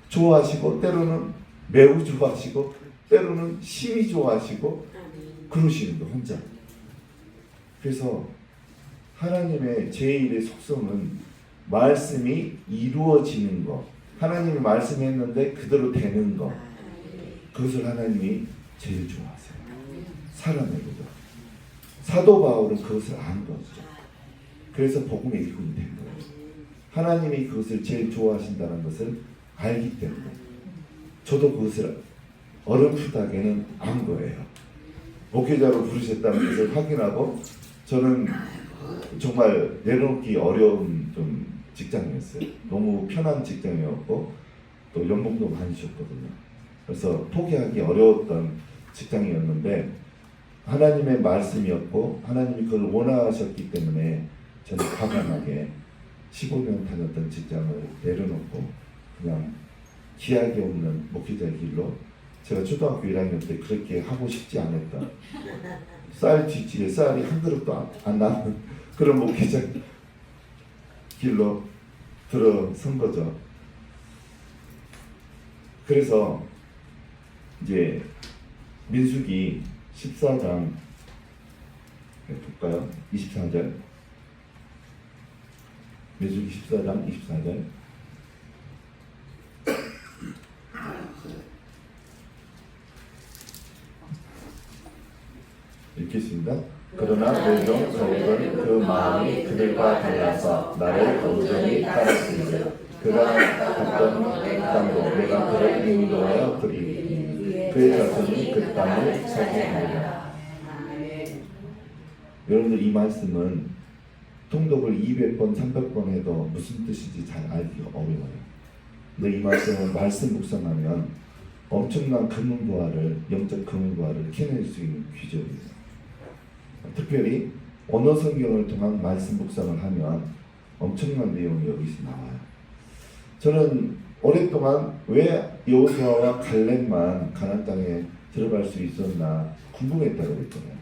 좋아하시고 때로는 매우 좋아하시고 때로는 심히 좋아하시고 그러시는 거 혼자. 그래서 하나님의 제1의 속성은 말씀이 이루어지는 거. 하나님이 말씀했는데 그대로 되는 거. 그것을 하나님이 제일 좋아하세요. 살아내고자. 사도 바울은 그것을 안 거죠. 그래서 복음의 일꾼이 된 거예요. 하나님이 그것을 제일 좋아하신다는 것을 알기 때문에 저도 그것을 어렴풋하게는 안 거예요. 목회자로 부르셨다는 것을 확인하고 저는 정말 내려놓기 어려운 좀 직장이었어요. 너무 편한 직장이었고 또 연봉도 많이 줬거든요. 그래서 포기하기 어려웠던 직장이었는데 하나님의 말씀이었고 하나님이 그걸 원하셨기 때문에 저는 과감하게 15년 다녔던 직장을 내려놓고 그냥 기약이 없는 목회자의 길로 제가 초등학교 1학년 때 그렇게 하고 싶지 않았다. 쌀 뒷집에 쌀이 한 그릇도 안 나는 그런 목회자 길로 들어선 거죠. 그래서 이제 민수기 14장 볼까요? 24절. 민수기 14장 24절. 읽겠습니다. 그러나 내종 사울은 그 마음이 그들과 달라서 나를 온전히 따랐으므로 그가 갔던 땅도 내가 그를 인도하여 드리니 그 그의 자손이 그 땅을 차지하리라. 아멘. 여러분들 이 말씀은 통독을 200번, 300번 해도 무슨 뜻인지 잘 알기가 어려워요. 근데 이 말씀은 말씀 묵상하면 엄청난 금은부활을, 영적 금은부활을 캐낼 수 있는 귀적이에요. 특별히 언어 성경을 통한 말씀 묵상을 하면 엄청난 내용이 여기서 나와요. 저는 오랫동안 왜 여호수아와 갈렙만 가나안 땅에 들어갈 수 있었나 궁금했다고 그랬잖아요.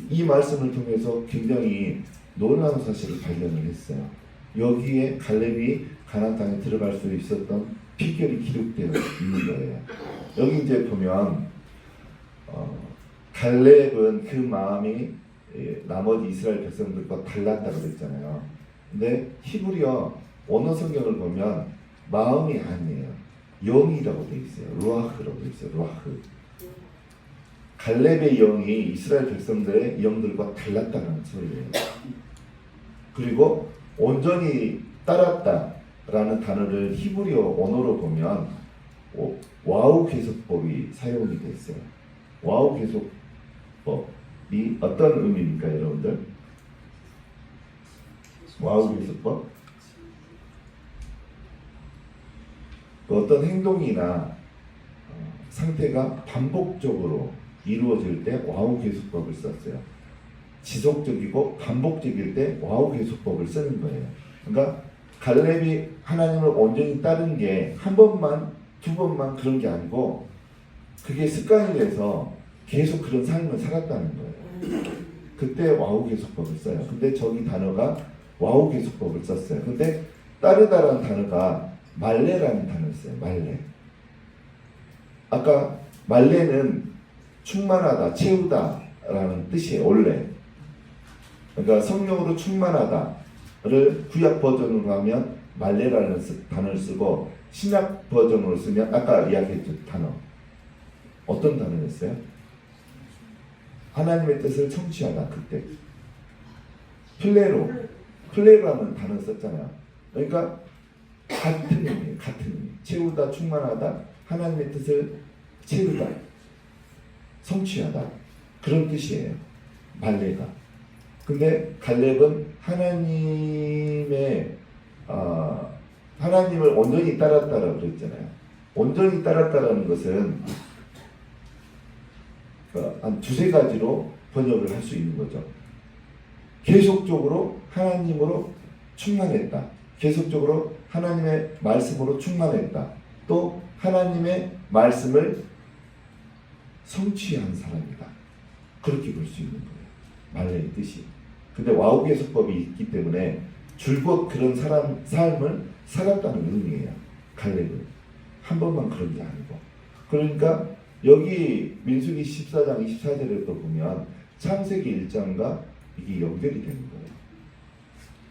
이 말씀을 통해서 굉장히 놀라운 사실을 발견을 했어요. 여기에 갈렙이 가나안 땅에 들어갈 수 있었던 비결이 기록되어 있는 거예요. 여기 이제 보면 갈렙은 그 마음이 나머지 이스라엘 백성들과 달랐다고 그랬잖아요. 근데 히브리어 원어 성경을 보면 마음이 아니에요. 영이라고 되어 있어요. 루아흐라고 되어 있어요. 루아흐. 갈렙의 영이 이스라엘 백성들의 영들과 달랐다는 소리예요. 그리고 온전히 따랐다라는 단어를 히브리어 언어로 보면 와우 계속법이 사용이 됐어요. 와우 계속법이 어떤 의미입니까, 여러분들? 와우 계속법? 어떤 행동이나 상태가 반복적으로 이루어질 때 와우 계속법을 썼어요. 지속적이고 반복적일 때 와우 계속법을 쓰는 거예요. 그러니까 갈렙이 하나님을 온전히 따른 게 한 번만, 두 번만 그런 게 아니고 그게 습관이 돼서 계속 그런 삶을 살았다는 거예요. 그때 와우 계속법을 써요. 근데 저기 단어가 와우 계속법을 썼어요. 근데 따르다라는 단어가 말레라는 단어를 써요. 말레. 아까 말레는 충만하다, 채우다라는 뜻이에요. 원래. 그러니까 성령으로 충만하다를 구약 버전으로 하면 말레라는 단어를 쓰고 신약 버전으로 쓰면 아까 이야기했죠. 단어. 어떤 단어였어요? 하나님의 뜻을 성취하다. 그때. 플레로라는 단어 썼잖아요. 그러니까 같은 의미예요. 같은 의미. 채우다, 충만하다, 하나님의 뜻을 채우다, 성취하다. 그런 뜻이에요. 말레가. 근데 갈렙은 하나님을 온전히 따랐다라고 그랬잖아요. 온전히 따랐다라는 것은 한 두세 가지로 번역을 할 수 있는 거죠. 계속적으로 하나님으로 충만했다. 계속적으로 하나님의 말씀으로 충만했다. 또 하나님의 말씀을 성취한 사람이다. 그렇게 볼 수 있는 거예요. 말레의 뜻이. 근데 와우 계속법이 있기 때문에 줄곧 그런 삶을 살았다는 의미예요. 갈렙은. 한 번만 그런 게 아니고. 그러니까 여기 민수기 14장 24절에 또 보면 창세기 1장과 이게 연결이 되는 거예요.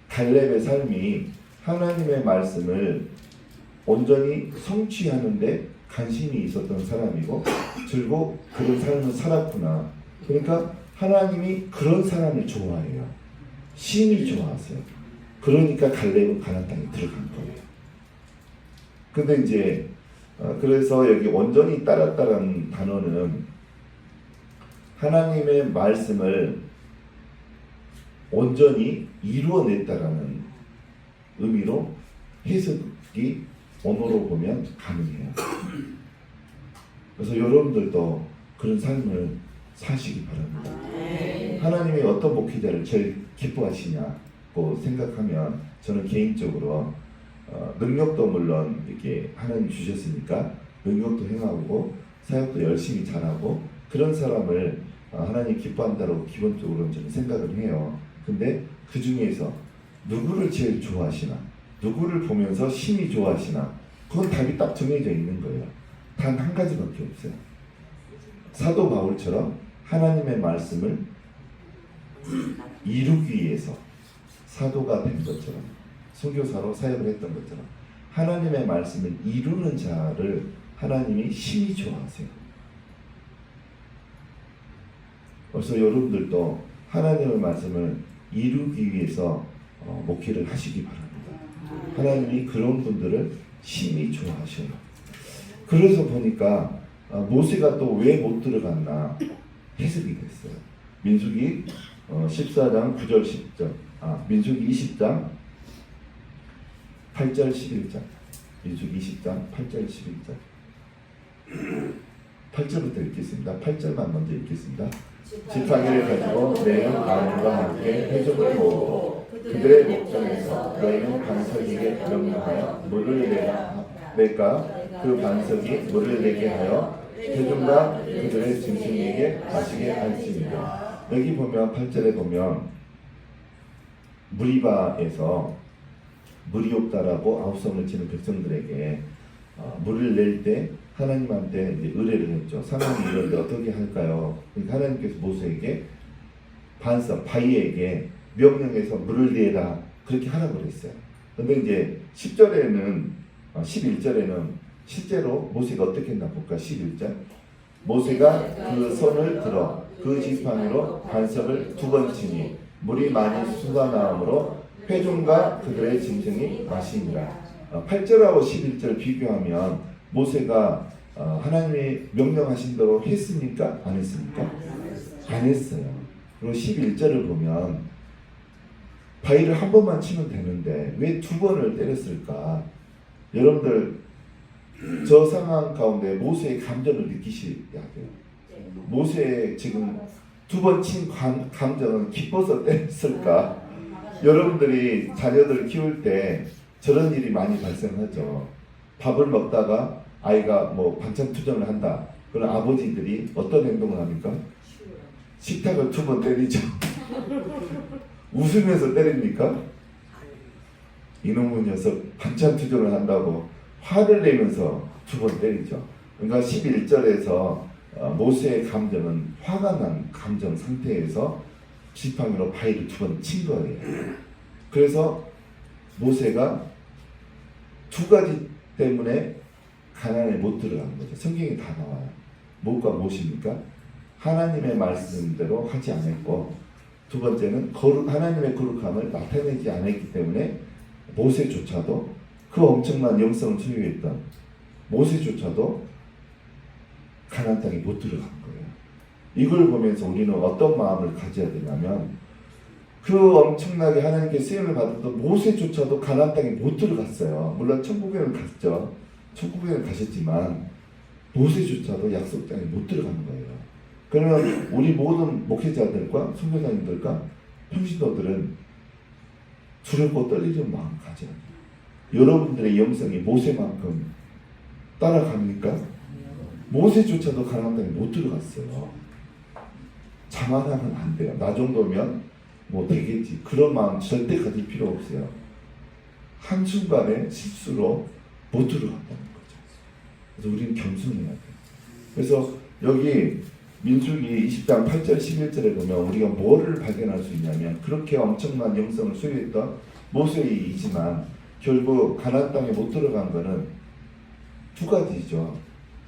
갈렙의 삶이 하나님의 말씀을 온전히 성취하는데 관심이 있었던 사람이고 줄곧 그런 삶을 살았구나. 그러니까 하나님이 그런 사람을 좋아해요. 심히 좋아하세요. 그러니까 갈렙은 가나안 땅에 들어간 거예요. 근데 이제 그래서 여기 온전히 따랐다라는 단어는 하나님의 말씀을 온전히 이루어냈다라는 의미로 해석이 언어로 보면 가능해요. 그래서 여러분들도 그런 삶을 사시기 바랍니다. 하나님이 어떤 목회자를 제일 기뻐하시냐고 생각하면 저는 개인적으로 능력도 물론 이렇게 하나님 주셨으니까 능력도 행하고 사역도 열심히 잘하고 그런 사람을 하나님 기뻐한다고 기본적으로 저는 생각을 해요. 근데 그 중에서 누구를 제일 좋아하시나, 누구를 보면서 심히 좋아하시나, 그건 답이 딱 정해져 있는 거예요. 단 한 가지밖에 없어요. 사도 바울처럼 하나님의 말씀을 이루기 위해서 사도가 된 것처럼, 선교사로 사역을 했던 것처럼 하나님의 말씀을 이루는 자를 하나님이 심히 좋아하세요. 그래서 여러분들도 하나님의 말씀을 이루기 위해서 목회를 하시기 바랍니다. 하나님이 그런 분들을 심히 좋아하셔요. 그래서 보니까 모세가 또 왜 못 들어갔나 해석이 됐어요. 민수기 14장 9절 10절, 민수기 20장 8절 11절, 민수기 20장 8절 11절. 8절부터 읽겠습니다. 8절만 먼저 읽겠습니다. 지팡이를 가지고 너희는 아론과 함께 회족을 모으고 그들의 목전에서 너희는 반석에게 명령하여 물을 내가 그 반석이 물을 내게 하여 회중과 그들의 짐승에게 마시게 할지니라. 여기 보면 8절에 보면 무리바에서 물이 없다라고 아우성을 치는 백성들에게 물을 낼 때 하나님한테 이제 의뢰를 했죠. 상황이 이런데 어떻게 할까요? 그러니까 하나님께서 모세에게 반석 바위에게 명령해서 물을 내라 그렇게 하라고 그랬어요. 근데 이제 10절에는 11절에는 실제로 모세가 어떻게 했나 볼까? 11절 모세가 그 손을 들어 그 지팡이로 반석을 2번 치니 물이 많이 쏟아나오므로 회중과 그들의 짐승이 마시니라. 8절하고 11절 비교하면 모세가 하나님이 명령하신 대로 했습니까? 안 했습니까? 안 했어요. 그리고 11절을 보면 바위를 한 번만 치면 되는데 왜 2번을 때렸을까? 여러분들 저 상황 가운데 모세의 감정을 느끼셔야 돼요. 모세의 지금 2번 친 감정은 기뻐서 때렸을까? 여러분들이 자녀들 키울 때 저런 일이 많이 발생하죠. 밥을 먹다가 아이가 뭐 반찬 투정을 한다. 그럼 아버지들이 어떤 행동을 합니까? 식탁을 2번 때리죠. 웃으면서 때립니까? 이놈의 녀석 반찬 투정을 한다고 화를 내면서 2번 때리죠. 그러니까 11절에서 모세의 감정은 화가 난 감정 상태에서 지팡이로 바위를 2번 친 거예요. 그래서 모세가 2가지 때문에 가나안에 못 들어간 거죠. 성경에 다 나와요. 무엇과 무엇입니까? 하나님의 말씀대로 하지 않았고, 2번째는 하나님의 거룩함을 나타내지 않았기 때문에 모세조차도 그 엄청난 영성을 소유했던 모세조차도 가나안 땅에 못 들어간 거예요. 이걸 보면서 우리는 어떤 마음을 가져야 되냐면 그 엄청나게 하나님께 쓰임을 받았던 모세조차도 가나안 땅에 못 들어갔어요. 물론 천국에는 갔죠. 천국에는 가셨지만 모세조차도 약속 땅에 못 들어가는 거예요. 그러면 우리 모든 목회자들과 선교사님들과 평신도들은 두렵고 떨리는 마음 가져야 돼요. 여러분들의 영성이 모세만큼 따라갑니까? 모세조차도 가나안 땅에 못 들어갔어요. 자만하면 안 돼요. 나 정도면 뭐 되겠지. 그런 마음 절대 가질 필요 없어요. 한순간에 실수로 못 들어간다는 거죠. 그래서 우리는 겸손해야 돼요. 그래서 여기 민수기 20장 8절 11절에 보면 우리가 뭐를 발견할 수 있냐면 그렇게 엄청난 영성을 소유했던 모세이지만 결국 가나안 땅에 못 들어간 거는 2가지죠.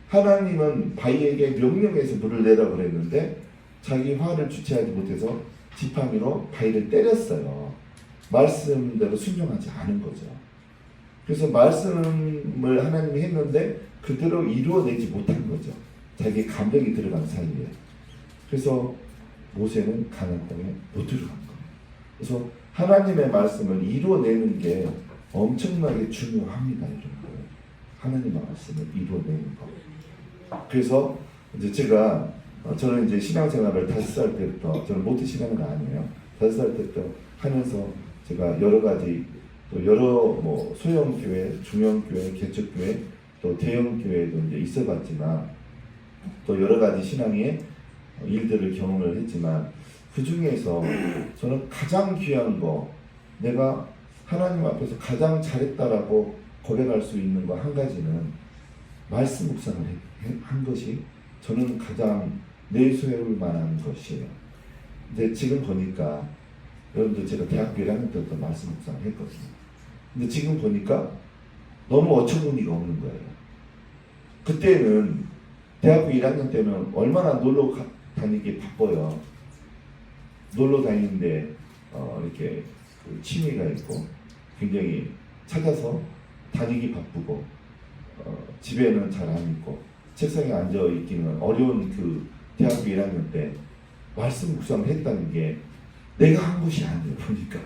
하나님은 바위에게 명령해서 물을 내라고 그랬는데 자기 화를 주체하지 못해서 지팡이로 바위를 때렸어요. 말씀대로 순종하지 않은 거죠. 그래서 말씀을 하나님이 했는데 그대로 이루어내지 못한 거죠. 자기 감정이 들어간 사이에. 그래서 모세는 가나안 땅에 못 들어간 거예요. 그래서 하나님의 말씀을 이루어내는 게 엄청나게 중요합니다, 여러분. 하나님의 말씀을 이루어내는 거. 그래서 이제 저는 이제 신앙생활을 5살 때부터, 저는 모태 신앙은 아니에요. 5살 때부터 하면서 제가 여러 가지 또 뭐 소형교회, 중형교회, 개척교회, 또 대형교회도 이제 있어봤지만 또 여러 가지 신앙의 일들을 경험을 했지만 그 중에서 저는 가장 귀한 거, 내가 하나님 앞에서 가장 잘했다라고 고백할 수 있는 거 한 가지는 말씀 묵상을 한 것이 저는 가장 내세울 만한 것이에요. 근데 지금 보니까 여러분들 제가 대학교 1학년 때부터 말씀 묵상을 했거든요. 근데 지금 보니까 너무 어처구니가 없는 거예요. 그때는 대학교 1학년 때는 얼마나 놀러 다니기 바빠요. 놀러 다니는데 이렇게 그 취미가 있고 굉장히 찾아서 다니기 바쁘고 집에는 잘 안 있고 책상에 앉아 있기는 어려운 그 대학교 1학년 때 말씀 묵상을 했다는 게 내가 한 것이 아니에요, 보니까.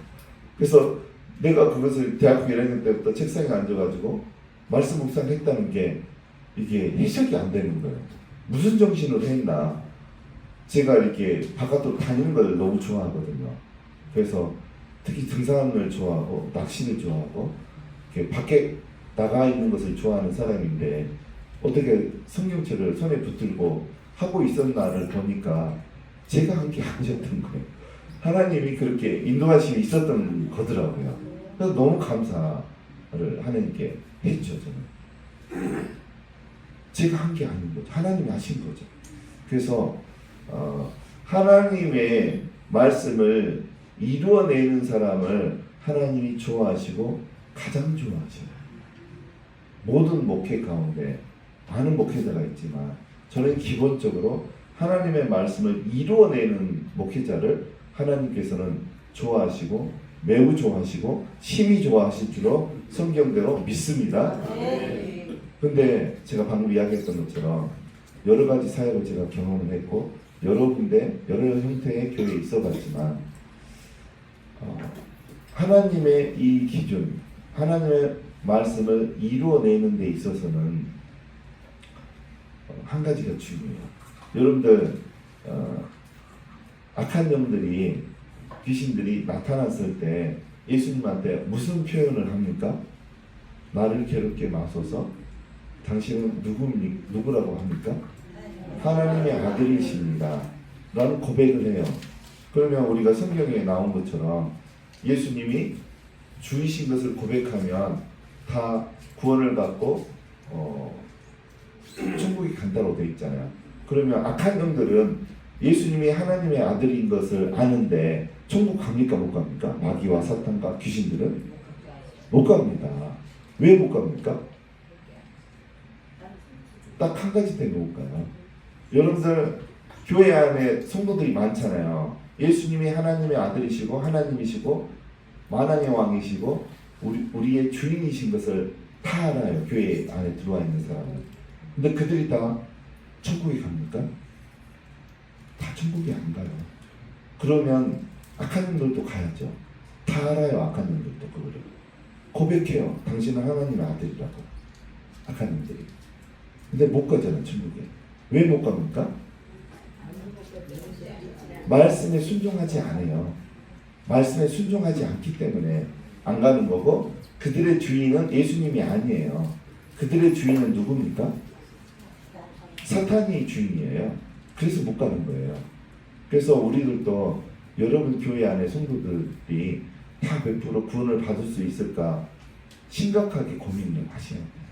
그래서 내가 그것을 대학교 1학년 때부터 책상에 앉아가지고 말씀 묵상을 했다는 게 이게 해석이 안 되는 거예요. 무슨 정신으로 했나. 제가 이렇게 바깥으로 다니는 걸 너무 좋아하거든요. 그래서 특히 등산을 좋아하고 낚시를 좋아하고 이렇게 밖에 나가 있는 것을 좋아하는 사람인데 어떻게 성경책을 손에 붙들고 하고 있었나를 보니까 제가 한 게 아니었던 거예요. 하나님이 그렇게 인도하심이 있었던 거더라고요. 그래서 너무 감사를 하나님께 했죠, 저는. 제가 한 게 아닌 거죠. 하나님이 하신 거죠. 그래서 하나님의 말씀을 이루어내는 사람을 하나님이 좋아하시고 가장 좋아하셔요. 모든 목회 가운데 많은 목회자가 있지만 저는 기본적으로 하나님의 말씀을 이루어내는 목회자를 하나님께서는 좋아하시고 매우 좋아하시고 심히 좋아하실 줄로 성경대로 믿습니다. 근데 제가 방금 이야기했던 것처럼 여러 가지 사역을 제가 경험을 했고 여러 군데 여러 형태의 교회에 있어봤지만 하나님의 이 기준, 하나님의 말씀을 이루어내는 데 있어서는 한 가지가 중요해요. 여러분들 악한 영들이 귀신들이 나타났을 때 예수님한테 무슨 표현을 합니까? 나를 괴롭게 마소서. 당신은 누구라고 합니까? 하나님의 아들이십니다. 라는 고백을 해요. 그러면 우리가 성경에 나온 것처럼 예수님이 주이신 것을 고백하면 다 구원을 받고 천국에 간다고 되어 있잖아요. 그러면 악한 영들은 예수님이 하나님의 아들인 것을 아는데 천국 갑니까 못 갑니까? 마귀와 사탄과 귀신들은 못 갑니다. 왜 못 갑니까? 딱 한 가지 때문에 못 가요. 여러분들 교회 안에 성도들이 많잖아요. 예수님이 하나님의 아들이시고 하나님이시고 만왕의 왕이시고 우리의 주인이신 것을 다 알아요. 교회 안에 들어와 있는 사람은. 근데 그들이 다 천국에 갑니까? 다 천국에 안 가요. 그러면 악한 놈들도 가야죠. 다 알아요. 악한 놈들도 그거를 고백해요. 당신은 하나님의 아들이라고. 악한 놈들이. 근데 못 가잖아요. 천국에. 왜 못 갑니까? 말씀에 순종하지 않아요. 말씀에 순종하지 않기 때문에 안 가는 거고, 그들의 주인은 예수님이 아니에요. 그들의 주인은 누굽니까? 사탄이 주인이에요. 그래서 못 가는 거예요. 그래서 우리들도 여러분 교회 안에 성도들이 다 100% 구원을 받을 수 있을까 심각하게 고민을 하셔야 돼요.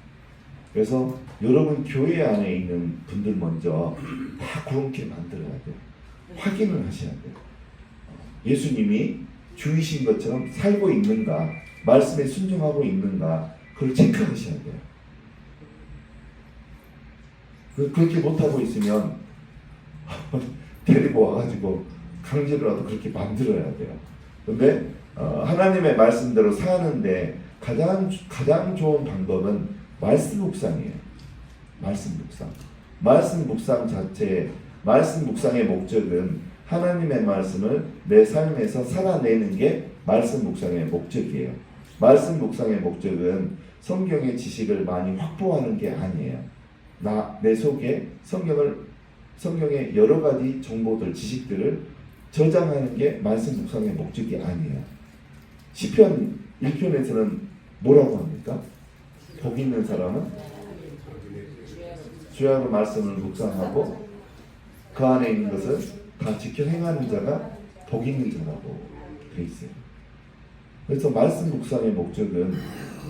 그래서 여러분 교회 안에 있는 분들 먼저 다 구원케 만들어야 돼요. 확인을 하셔야 돼요. 예수님이 주이신 것처럼 살고 있는가, 말씀에 순종하고 있는가, 그걸 체크하셔야 돼요. 그렇게 못하고 있으면 데리고 와가지고 강제로라도 그렇게 만들어야 돼요. 근데 하나님의 말씀대로 사는데 가장 좋은 방법은 말씀 묵상이에요. 말씀 묵상. 말씀 묵상 자체, 말씀 묵상의 목적은 하나님의 말씀을 내 삶에서 살아내는 게 말씀 묵상의 목적이에요. 말씀 묵상의 목적은 성경의 지식을 많이 확보하는 게 아니에요. 내 속에 성경의 여러 가지 정보들, 지식들을 저장하는 게 말씀 묵상의 목적이 아니에요. 시편 1편에서는 뭐라고 합니까? 복 있는 사람은 주야로 말씀을 묵상하고 그 안에 있는 것을 다 지켜 행하는 자가 복 있는 자라고 돼 있어요. 그래서 말씀 묵상의 목적은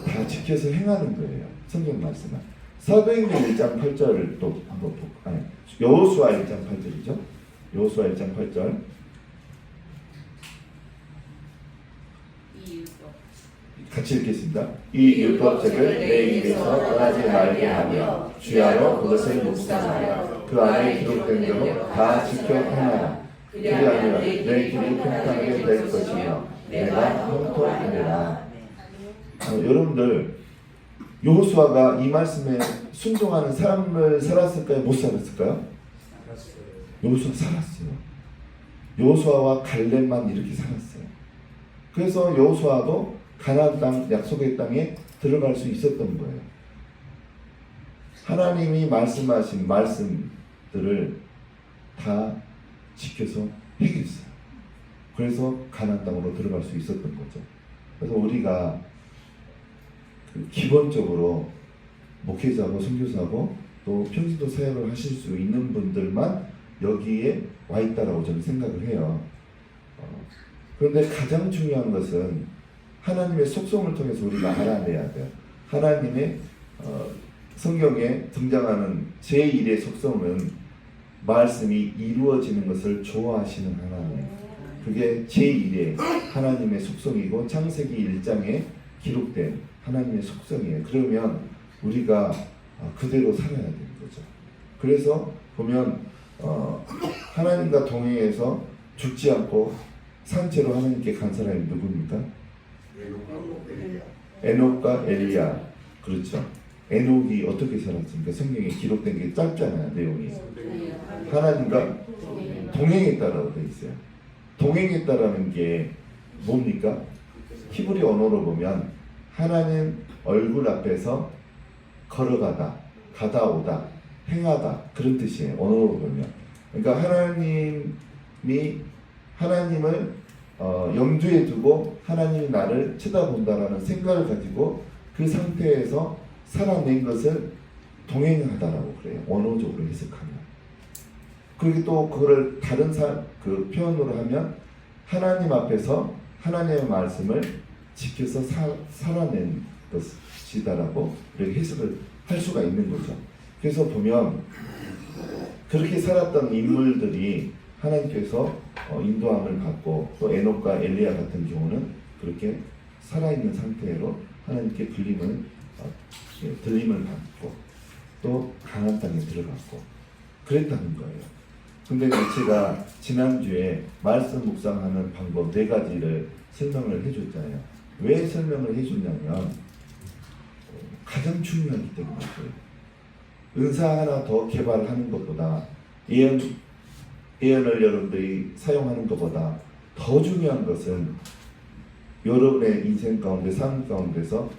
다 지켜서 행하는 거예요. 성경 말씀은. 사도행전 1장 8절을 또 한번 여호수아 1장 8절이죠. 여호수아 1장 8절. 같이 읽겠습니다. 이 율법책을 내 입에서 떠나지 말게 하며 주야로 그것을 묵상하여 그 안에 기록된 대로 다 지켜 행하라. 그리하면 내 길이 평탄하게 될 것이며 내가 형통하리라. 여러분들 여호수아가 이 말씀에 순종하는 삶을 살았을까요? 못 살았을까요? 여호수아 살았어요. 여호수아와 갈렙만 이렇게 살았어요. 그래서 여호수아도 가나안 땅, 약속의 땅에 들어갈 수 있었던 거예요. 하나님이 말씀하신 말씀들을 다 지켜서 행했어요. 그래서 가나안 땅으로 들어갈 수 있었던 거죠. 그래서 우리가 기본적으로 목회자고 선교사고 또 평신도 사역을 하실 수 있는 분들만 여기에 와 있다라고 저는 생각을 해요. 그런데 가장 중요한 것은 하나님의 속성을 통해서 우리가 알아내야 돼요. 하나님의 성경에 등장하는 제1의 속성은 말씀이 이루어지는 것을 좋아하시는 하나님. 그게 제1의 하나님의 속성이고 창세기 1장에 기록된 하나님의 속성이에요. 그러면 우리가 그대로 살아야 되는 거죠. 그래서 보면 하나님과 동행해서 죽지 않고 산채로 하나님께 간 사람이 누굽니까? 에녹과 엘리야. 그렇죠. 에녹이 어떻게 살았습니까? 성경에 기록된 게 짧잖아요. 내용이. 하나님과 동행했다라고 되어 있어요. 동행했다라는 게 뭡니까? 히브리 언어로 보면 하나님 얼굴 앞에서 걸어가다, 가다 오다, 행하다 그런 뜻이에요. 언어로 보면. 그러니까 하나님을 염두에 두고 하나님이 나를 쳐다본다라는 생각을 가지고 그 상태에서 살아낸 것을 동행하다라고 그래요. 언어적으로 해석하면. 그리고 또 그거를 다른 그 표현으로 하면 하나님 앞에서 하나님의 말씀을 지켜서 살아낸 것이다라고 이렇게 해석을 할 수가 있는 거죠. 그래서 보면 그렇게 살았던 인물들이 하나님께서 인도함을 받고 또 에녹과 엘리야 같은 경우는 그렇게 살아있는 상태로 하나님께 들림을 받고 또 가나안 땅에 들어갔고 그랬다는 거예요. 근데 제가 지난주에 말씀 묵상하는 방법 4가지를 설명을 해줬잖아요. 왜 설명을 해줬냐면 가장 중요하기 때문이에요. 은사 하나 더 개발하는 것보다 예언을 여러분들이 사용하는 것보다 더 중요한 것은 여러분의 인생 가운데 삶 가운데서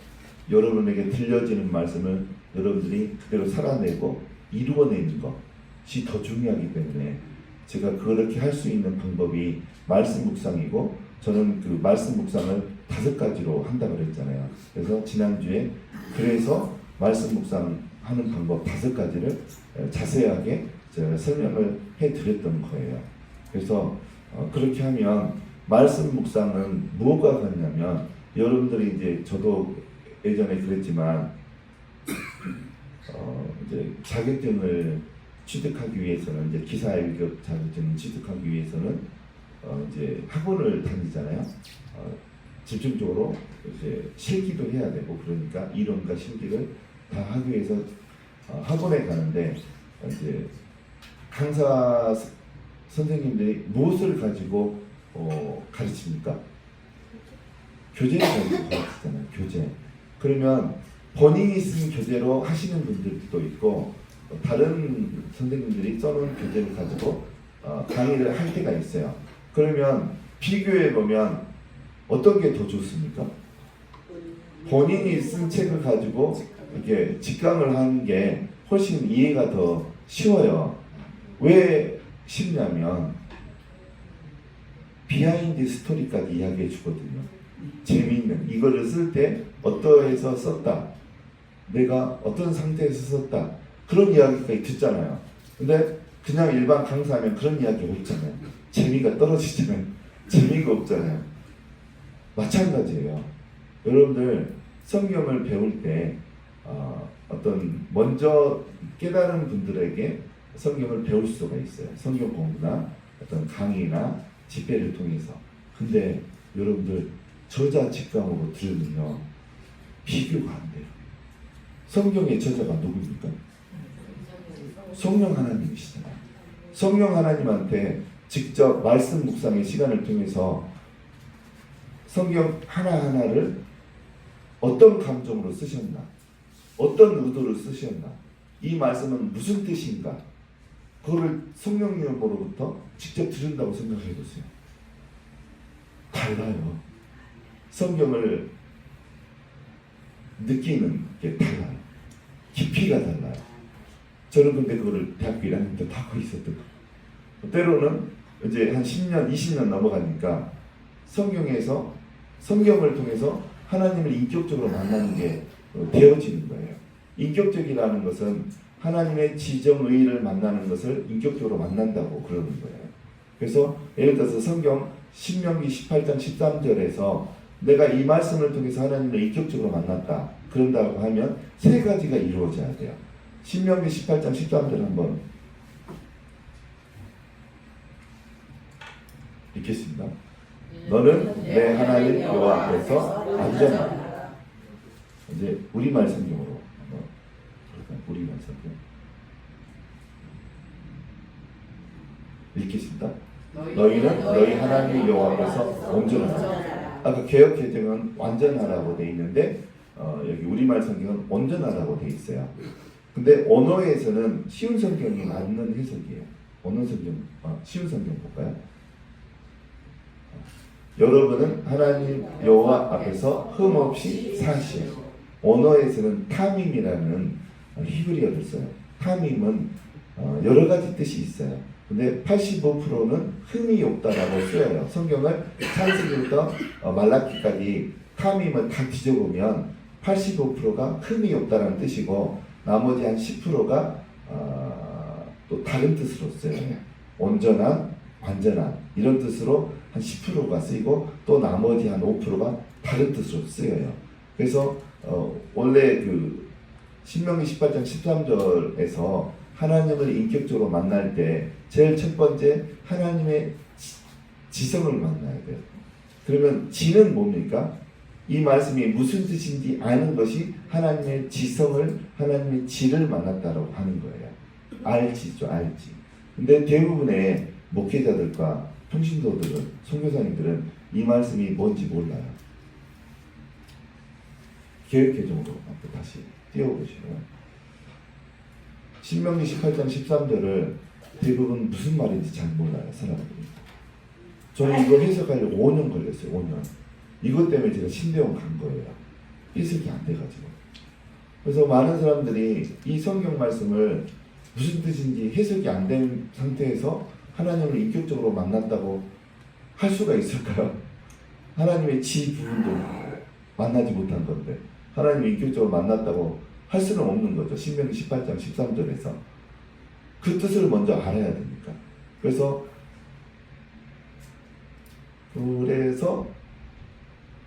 여러분에게 들려지는 말씀을 여러분들이 그대로 살아내고 이루어내는 것이 더 중요하기 때문에 제가 그렇게 할 수 있는 방법이 말씀 묵상이고 저는 그 말씀 묵상을 5가지로 한다고 그랬잖아요. 그래서 지난주에 그래서 말씀 묵상하는 방법 5가지를 자세하게 제가 설명을 해드렸던 거예요. 그래서 그렇게 하면 말씀 묵상은 무엇과 같냐면 여러분들이 이제 저도 예전에 그랬지만 이제 자격증을 취득하기 위해서는 이제 기사 1급 자격증을 취득하기 위해서는 이제 학원을 다니잖아요. 집중적으로 이제 실기도 해야 되고 그러니까 이론과 실기를 다 하기 위해서 학원에 가는데 이제 강사 선생님들이 무엇을 가지고 가르칩니까? 교재를 가지고 가르치잖아요. 교재. 그러면 본인이 쓴 교재로 하시는 분들도 있고 다른 선생님들이 써놓은 교재를 가지고 강의를 할 때가 있어요. 그러면 비교해 보면 어떤 게 더 좋습니까? 본인이 쓴 책을 가지고 이렇게 직강을 하는 게 훨씬 이해가 더 쉬워요. 왜 쉽냐면 비하인드 스토리까지 이야기해 주거든요. 재미있는 이거를 쓸 때 어떠해서 썼다, 내가 어떤 상태에서 썼다 그런 이야기까지 듣잖아요. 근데 그냥 일반 강사하면 그런 이야기 없잖아요. 재미가 떨어지잖아요. 재미가 없잖아요. 마찬가지예요. 여러분들 성경을 배울 때 어떤 먼저 깨달은 분들에게 성경을 배울 수가 있어요. 성경 공부나 어떤 강의나 집회를 통해서. 근데 여러분들 저자 직감으로 들으면요 비교가 안 돼요. 성경의 저자가 누구입니까? 성령 하나님이시잖아요. 성령 하나님한테 직접 말씀 묵상의 시간을 통해서 성경 하나하나를 어떤 감정으로 쓰셨나, 어떤 의도를 쓰셨나? 이 말씀은 무슨 뜻인가? 그거를 성령님으로부터 직접 들은다고 생각해 보세요. 달라요. 성경을 느끼는 게 달라요. 깊이가 달라요. 저는 근데 그거를 대학교 1학년 때 다 하고 있었던 거예요. 때로는 이제 한 10년, 20년 넘어가니까 성경을 통해서 하나님을 인격적으로 만나는 게 되어지는 거예요. 인격적이라는 것은 하나님의 지정의를 만나는 것을 인격적으로 만난다고 그러는 거예요. 그래서 예를 들어서 성경 신명기 18장 13절에서 내가 이 말씀을 통해서 하나님을 인격적으로 만났다. 그런다고 하면 세 가지가 이루어져야 돼요. 신명기 18장 13절 한번 읽겠습니다. 너는 내 하나님 여호와 앞에서 완전하다. 이제 우리말 성경으로 한번 우리말 성경 읽겠습니다. 너희는 너희 하나님 여호와 앞에서 온전하다. 아까 개역 개정은 완전하라고 돼 있는데 여기 우리말 성경은 온전하라고 돼 있어요. 근데 언어에서는 쉬운 성경이 맞는 해석이에요. 언어 성경 쉬운 성경 볼까요? 여러분은 하나님 여호와 앞에서 흠없이 사시오. 언어에서는 타밈이라는 히브리어를 써요. 타밈은 여러 가지 뜻이 있어요. 근데 85%는 흠이 없다라고 쓰여요. 성경을 창세기부터 말라기까지 타밈을 다 뒤져보면 85%가 흠이 없다라는 뜻이고 나머지 한 10%가 또 다른 뜻으로 쓰여요. 온전한, 완전한 이런 뜻으로 한 10%가 쓰이고 또 나머지 한 5%가 다른 뜻으로 쓰여요. 그래서 원래 그 신명기 18장 13절에서 하나님을 인격적으로 만날 때 제일 첫 번째 하나님의 지성을 만나야 돼요. 그러면 지는 뭡니까? 이 말씀이 무슨 뜻인지 아는 것이 하나님의 지성을, 하나님의 지를 만났다라고 하는 거예요. 알지죠, 알지. 근데 대부분의 목회자들과 평신도들은, 선교사님들은 이 말씀이 뭔지 몰라요. 개역개정으로 다시 띄워보시면 신명기 18장 13절을 대부분 무슨 말인지 잘 몰라요, 사람들이. 저는 이걸 해석하려고 5년 걸렸어요, 5년. 이것 때문에 제가 신대원 간 거예요. 해석이 안 돼가지고. 그래서 많은 사람들이 이 성경 말씀을 무슨 뜻인지 해석이 안 된 상태에서 하나님을 인격적으로 만났다고 할 수가 있을까요? 하나님의 지 부분도 만나지 못한 건데 하나님을 인격적으로 만났다고 할 수는 없는 거죠. 신명기 18장 13절에서 그 뜻을 먼저 알아야 되니까. 그래서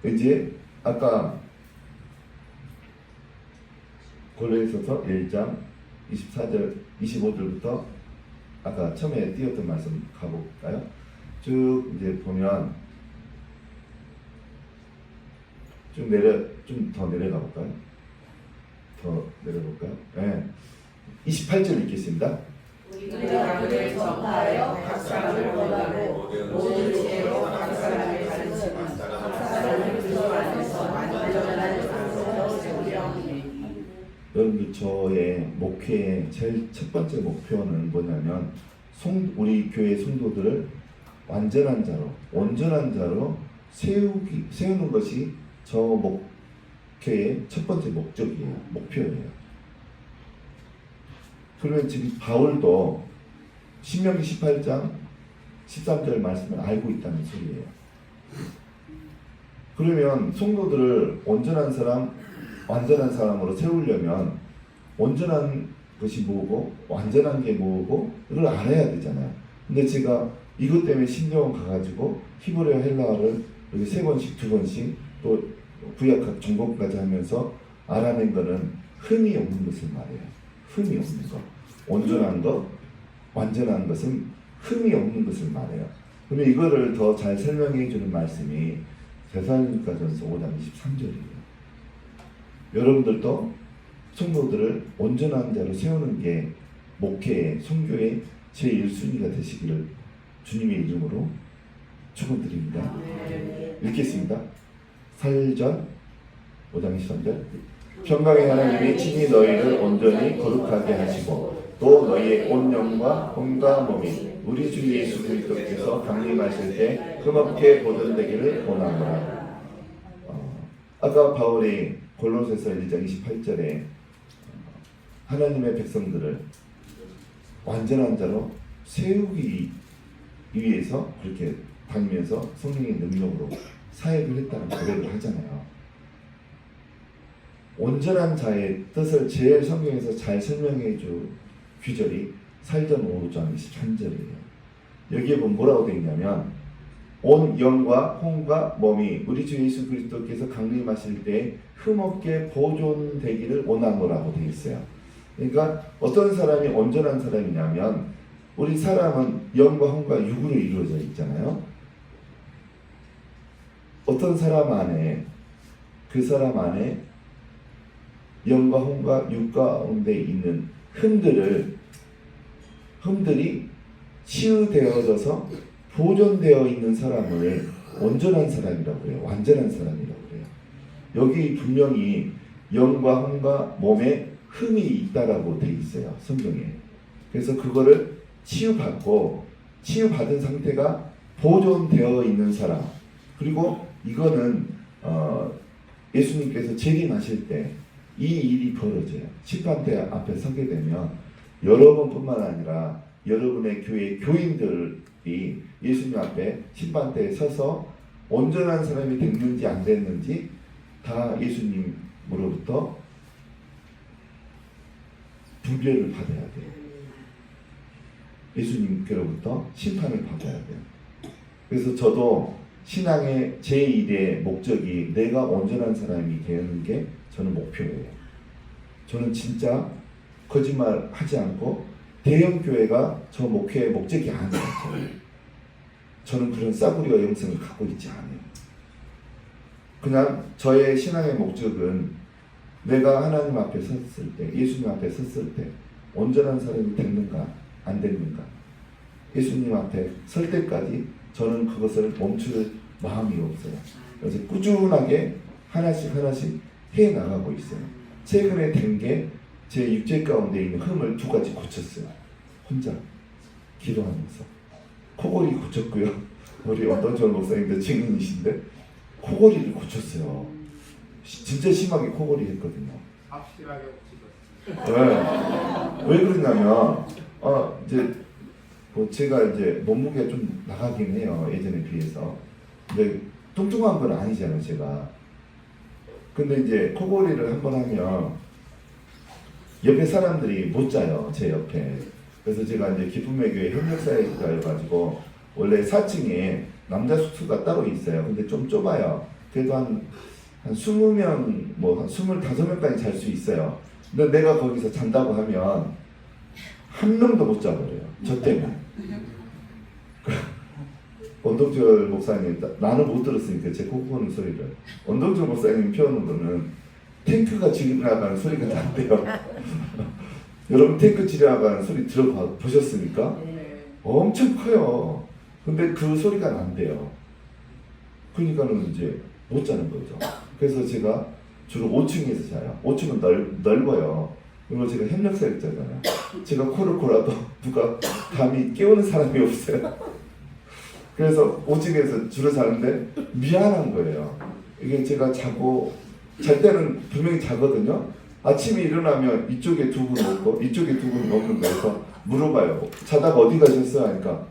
이제 아까 골로새서 1장 24절 25절부터 아까 처음에 띄웠던 말씀 가볼까요? 쭉 이제 보면 좀 더 내려가 볼까요? 더 내려볼까요? 네. 28절 읽겠습니다. 우리가 그를 전파하여 각 사람을 권하고 모든 죄로 각 사람을 가르치고 각 사람을 그리스도 안에서 완전한 상속으로 세우려 하니. 여러분들 저의 목회의 제일 첫 번째 목표는 뭐냐면 우리 교회 성도들을 완전한 자로, 온전한 자로 세우는 것이 저 목회의 첫 번째 목적이에요. 목표예요. 그러면 지금 바울도 신명기 18장 13절 말씀을 알고 있다는 소리예요. 그러면 성도들을 온전한 사람, 완전한 사람으로 세우려면 온전한 것이 뭐고 완전한 게 뭐고를 알아야 되잖아요. 근데 제가 이것 때문에 신대원 가가지고 히브리어 헬라어를 여기 3번씩 2번씩 또 구약학 전공까지 하면서 알아낸 거는 흠이 없는 것을 말해요. 흠이 없는 것, 온전한 것, 완전한 것은 흠이 없는 것을 말해요. 그러면 이거를 더 잘 설명해 주는 말씀이 데살로니가전서 5장 23절이에요. 여러분들도 성도들을 온전한 자로 세우는 게 목회의, 선교의 제1순위가 되시기를 주님의 이름으로 축원드립니다. 읽겠습니다. 4절 5장 23절 평강의 하나님이 친히 너희를 온전히 거룩하게 하시고 또 너희의 온 영과 혼과 몸이 우리 주 예수 그리스도께서 강림하실 때 흠없게 보존되기를 원하노라. 아까 바울이 골로새서 1장 28절에 하나님의 백성들을 완전한 자로 세우기 위해서 그렇게 다니면서 성령의 능력으로 사역을 했다는 고백을 하잖아요. 온전한 자의 뜻을 제일 성경에서 잘 설명해 줄 규절이 사도전 5장 23절이에요. 여기에 보면 뭐라고 되어 있냐면 온 영과 혼과 몸이 우리 주 예수 그리스도께서 강림하실 때 흠없게 보존되기를 원하노라고 되어 있어요. 그러니까 어떤 사람이 온전한 사람이냐면 우리 사람은 영과 혼과 육으로 이루어져 있잖아요. 어떤 사람 안에 그 사람 안에 영과 혼과 육 가운데 있는 흠들이 치유되어져서 보존되어 있는 사람을 온전한 사람이라고 해요. 완전한 사람이라고 해요. 여기 분명히 영과 혼과 몸에 흠이 있다라고 돼 있어요. 성경에. 그래서 그거를 치유받은 상태가 보존되어 있는 사람. 그리고 이거는 예수님께서 재림하실 때 이 일이 벌어져요. 심판대 앞에 서게 되면 여러분뿐만 아니라 여러분의 교회 교인들이 예수님 앞에 심판대에 서서 온전한 사람이 됐는지 안 됐는지 다 예수님으로부터 분별을 받아야 돼요. 예수님께로부터 심판을 받아야 돼요. 그래서 저도 신앙의 제1의 목적이 내가 온전한 사람이 되는 게 저는 목표예요. 저는 진짜 거짓말 하지 않고 대형 교회가 저 목회의 목적이 아니에요. 저는 그런 싸구려와 영성을 갖고 있지 않아요. 그냥 저의 신앙의 목적은 내가 하나님 앞에 섰을 때, 예수님 앞에 섰을 때 온전한 사람이 됐는가 안 됐는가, 예수님 앞에 설 때까지 저는 그것을 멈출 마음이 없어요. 그래서 꾸준하게 하나씩 해 나가고 있어요. 최근에 된 게 제 육체 가운데 있는 흠을 2가지 고쳤어요. 혼자 기도하면서. 코골이 고쳤고요. 우리 어떤 목사님도 증인이신데 코골이를 고쳤어요. 진짜 심하게 코골이 했거든요. 확실하게 고쳤어요. 네. 왜 그러냐면 이제 제가 이제 몸무게가 좀 나가긴 해요. 예전에 비해서. 근데 뚱뚱한 건 아니잖아요, 제가. 근데 이제 코골이를 한번 하면 옆에 사람들이 못 자요, 제 옆에. 그래서 제가 이제 기쁨의 교회 협력사역자여가지고 원래 4층에 남자 숙소가 따로 있어요. 근데 좀 좁아요. 그래도 한 20명, 한 25명까지 잘 수 있어요. 근데 내가 거기서 잔다고 하면 한 명도 못 자버려요. 저 때문에. 원동철 목사님, 나는 못 들었으니까 제 코 고는 소리를. 원동철 목사님 피우는 거는 탱크가 지나가는 소리가 난대요. 여러분 탱크 지나가는 소리 들어보셨습니까? 엄청 커요. 근데 그 소리가 난대요. 그러니까는 이제 못 자는 거죠. 그래서 제가 주로 5층에서 자요. 5층은 넓어요. 그리고 제가 협력사역자잖아요. 제가 코를 골아도 누가 감히 깨우는 사람이 없어요. 그래서 5층에서 주로 자는데 미안한 거예요. 이게 제가 잘 때는 분명히 자거든요. 아침에 일어나면 이쪽에 2분 없고 이쪽에 2분 없는 거여서 물어봐요. 자다가 어디 가셨어요? 하니까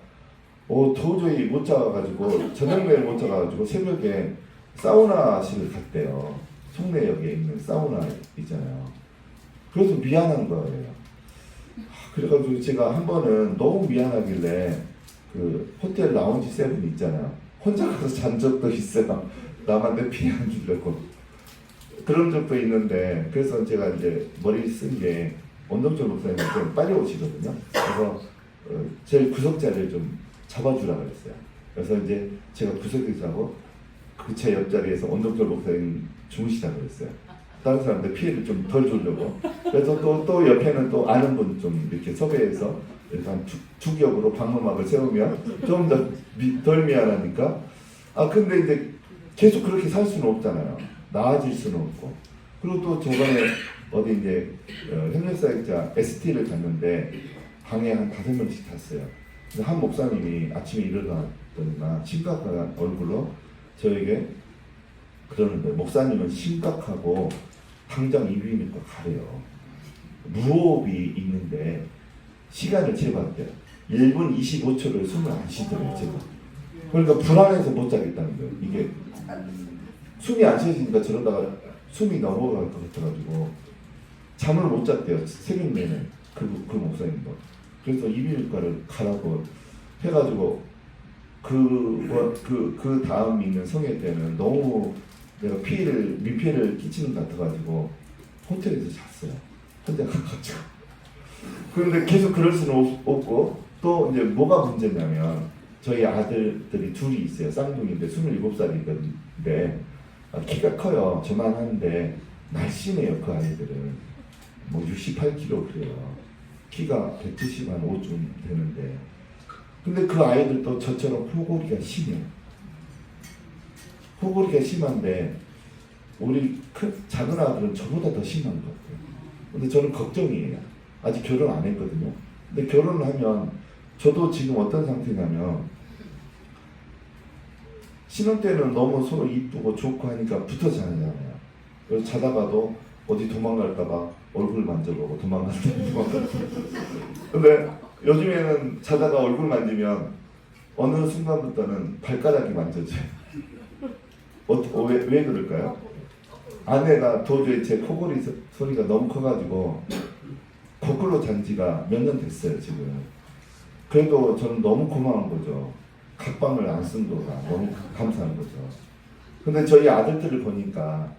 도저히 못 자가지고 저녁 못 자가지고 새벽에 사우나실을 갔대요. 송내역에 있는 사우나 있잖아요. 그래서 미안한 거예요. 그래가지고 제가 한 번은 너무 미안하길래 그 호텔 라운지 세븐 있잖아요. 혼자 가서 잔 적도 있어요. 남한테 피해 안 주려고. 그런 적도 있는데, 그래서 제가 이제 머리 쓴 게 원동철 목사님이 좀 빨리 오시거든요. 그래서 제 구석자리를 좀 잡아주라 그랬어요. 그래서 이제 제가 구석에 자고 그 제 옆자리에서 원동철 목사님 주무시자 그랬어요. 다른 사람들 피해를 좀 덜 주려고. 그래서 또 옆에는 또 아는 분 좀 이렇게 섭외해서 일단 두 겹으로 방음막을 세우면 좀 더 덜 미안하니까. 근데 이제 계속 그렇게 살 수는 없잖아요. 나아질 수는 없고. 그리고 또 저번에 어디 이제 협력사역자 ST를 갔는데 방에 한 5명씩 탔어요. 근데 한 목사님이 아침에 일어났더니만 심각한 얼굴로 저에게 그러는데, 목사님은 심각하고 당장 이비인후과 가래요. 무호흡이 있는데 시간을 재봤대요. 1분 25초를 숨을 안 쉬더래요. 제가. 그러니까 불안해서 못 자겠다는 거예요. 이게 숨이 안 쉬어지니까 저러다가 숨이 넘어갈 것 같아가지고 잠을 못 잤대요. 새벽 내내 그 목사님도. 그래서 이비인후과를 가라고 해가지고 그 다음 있는 성회 때는 너무 내가 민폐를 끼치는 것 같아가지고 호텔에서 잤어요. 혼자 가가지고. 그런데 계속 그럴 수는 없고, 또 이제 뭐가 문제냐면 저희 아들들이 둘이 있어요. 쌍둥이인데 27살인데 키가 커요. 저만 하는데 날씬해요. 그 아이들은 뭐 68kg 그래요. 키가 175쯤 되는데, 근데 그 아이들도 저처럼 호골이가 심해요. 호골이가 심한데 우리 작은 아들은 저보다 더 심한 것 같아요. 근데 저는 걱정이에요. 아직 결혼 안 했거든요. 근데 결혼을 하면 저도 지금 어떤 상태냐면 신혼 때는 너무 서로 이쁘고 좋고 하니까 붙어 자잖아요. 그래서 자다가도 어디 도망갈까봐 얼굴 만져보고 도망갈까봐. 근데 요즘에는 자다가 얼굴 만지면 어느 순간부터는 발가락이 만져져요. 왜 그럴까요? 아내가 도저히 제 코골이 소리가 너무 커가지고 거꾸로 잔 지가 몇 년 됐어요 지금. 그래도 저는 너무 고마운 거죠. 각방을 안 쓴 거가 너무 감사한 거죠. 근데 저희 아들들을 보니까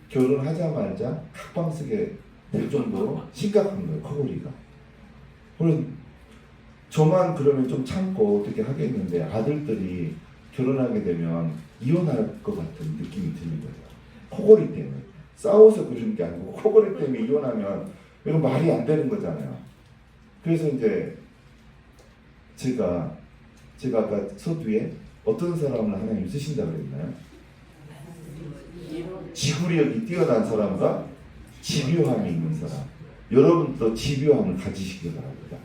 결혼하자마자 각방 쓰게 될 정도로 심각한 거예요, 코골이가. 그래서 저만 그러면 좀 참고 어떻게 하겠는데 아들들이 결혼하게 되면 이혼할 것 같은 느낌이 드는 거예요. 코골이 때문에. 싸워서 그런 게 아니고 코골이 때문에 이혼하면 이건 말이 안 되는 거잖아요. 그래서 이제 제가 아까 서두에 어떤 사람을 하나님 쓰신다고 그랬나요? 지구력이 뛰어난 사람과 집요함이 있는 사람. 여러분도 집요함을 가지시기 바랍니다.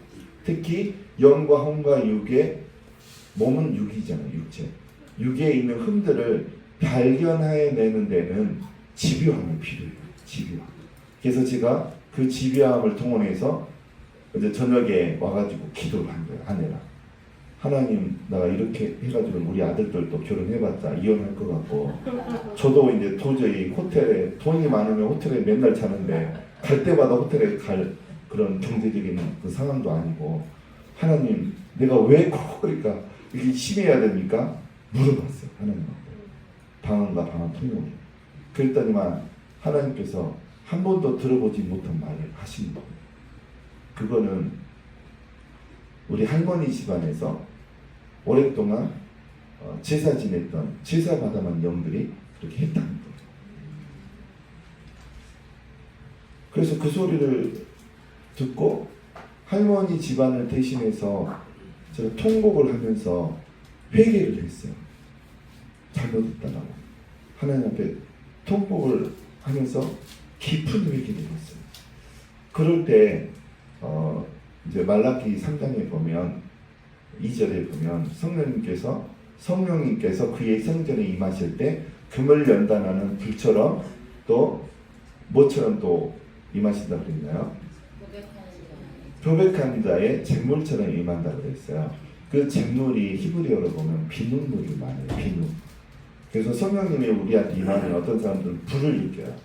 특히 영과 혼과 육의, 몸은 육이잖아요. 육체. 육에 있는 흠들을 발견해내는 데는 집요함이 필요해요. 집요함. 그래서 제가 그 집요함을 통원해서 이제 저녁에 와가지고 기도를 한 거예요. 아내랑. 하나님, 내가 이렇게 해가지고 우리 아들들도 결혼해봤자 이혼할 것 같고, 저도 이제 도저히 호텔에 돈이 많으면 호텔에 맨날 자는데 갈 때마다 호텔에 갈 그런 경제적인 그 상황도 아니고, 하나님, 내가 왜 코골이가 이렇게 심해야 됩니까? 물어봤어요. 하나님한테. 방언과 방언 통역이. 그랬더니만 하나님께서 한 번도 들어보지 못한 말을 하시는 거예요. 그거는 우리 할머니 집안에서 오랫동안 제사 지냈던 제사 받아만 영들이 그렇게 했다는 거예요. 그래서 그 소리를 듣고 할머니 집안을 대신해서 제가 통곡을 하면서 회개를 했어요. 잘못했다라고 하나님 앞에 통곡을 하면서 깊은 회개를 했어요. 그럴 때 이제 말라기 3장에 보면 2절에 보면 성령님께서 그의 성전에 임하실 때 금을 연단하는 불처럼 또 뭐처럼 또 임하신다고 그랬나요? 표백한 자의 잿물처럼 임한다고 그랬어요. 그 잿물이 히브리어로 보면 비눗물이 많아요. 비눗. 그래서 성령님이 우리한테 임하면 어떤 사람들은 불을 느껴요.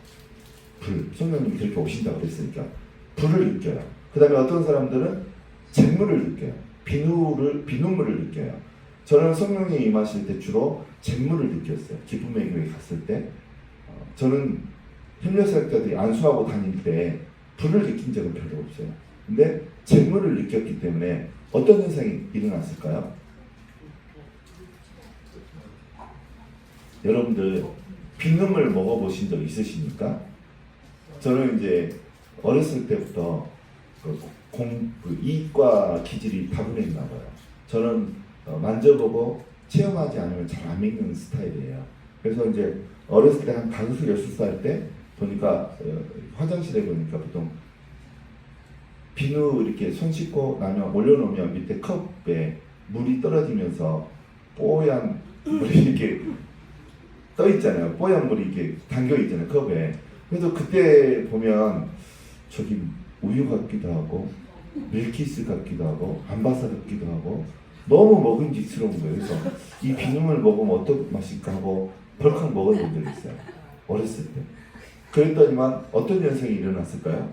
불. 성령님이 그렇게 오신다고 그랬으니까 불을 느껴요. 그 다음에 어떤 사람들은 잿물을 느껴요. 비눗물을 느껴요. 저는 성령이 임하실 때 주로 잿물을 느꼈어요. 기쁨의 교회 갔을 때. 저는 협력사역자들이 안수하고 다닐 때 불을 느낀 적은 별로 없어요. 근데 잿물을 느꼈기 때문에 어떤 현상이 일어났을까요? 여러분들 비눗물 먹어보신 적 있으십니까? 저는 이제 어렸을 때부터 이과 기질이 타고났나 봐요. 저는 만져보고 체험하지 않으면 잘 안 믿는 스타일이에요. 그래서 이제 어렸을 때 한 5, 6살 때 보니까 화장실에 보니까 보통 비누 이렇게 손 씻고 나면 올려놓으면 밑에 컵에 물이 떨어지면서 뽀얀 물이 이렇게 떠 있잖아요. 뽀얀 물이 이렇게 담겨 있잖아요, 컵에. 그래서 그때 보면 저기 우유 같기도 하고 밀키스 같기도 하고 암바사 같기도 하고 너무 먹음직스러운 거예요. 그래서 이 비누물 먹으면 어떤 맛일까 하고 벌컥 먹은 분들이 있어요. 어렸을 때. 그랬더니만 어떤 현상이 일어났을까요?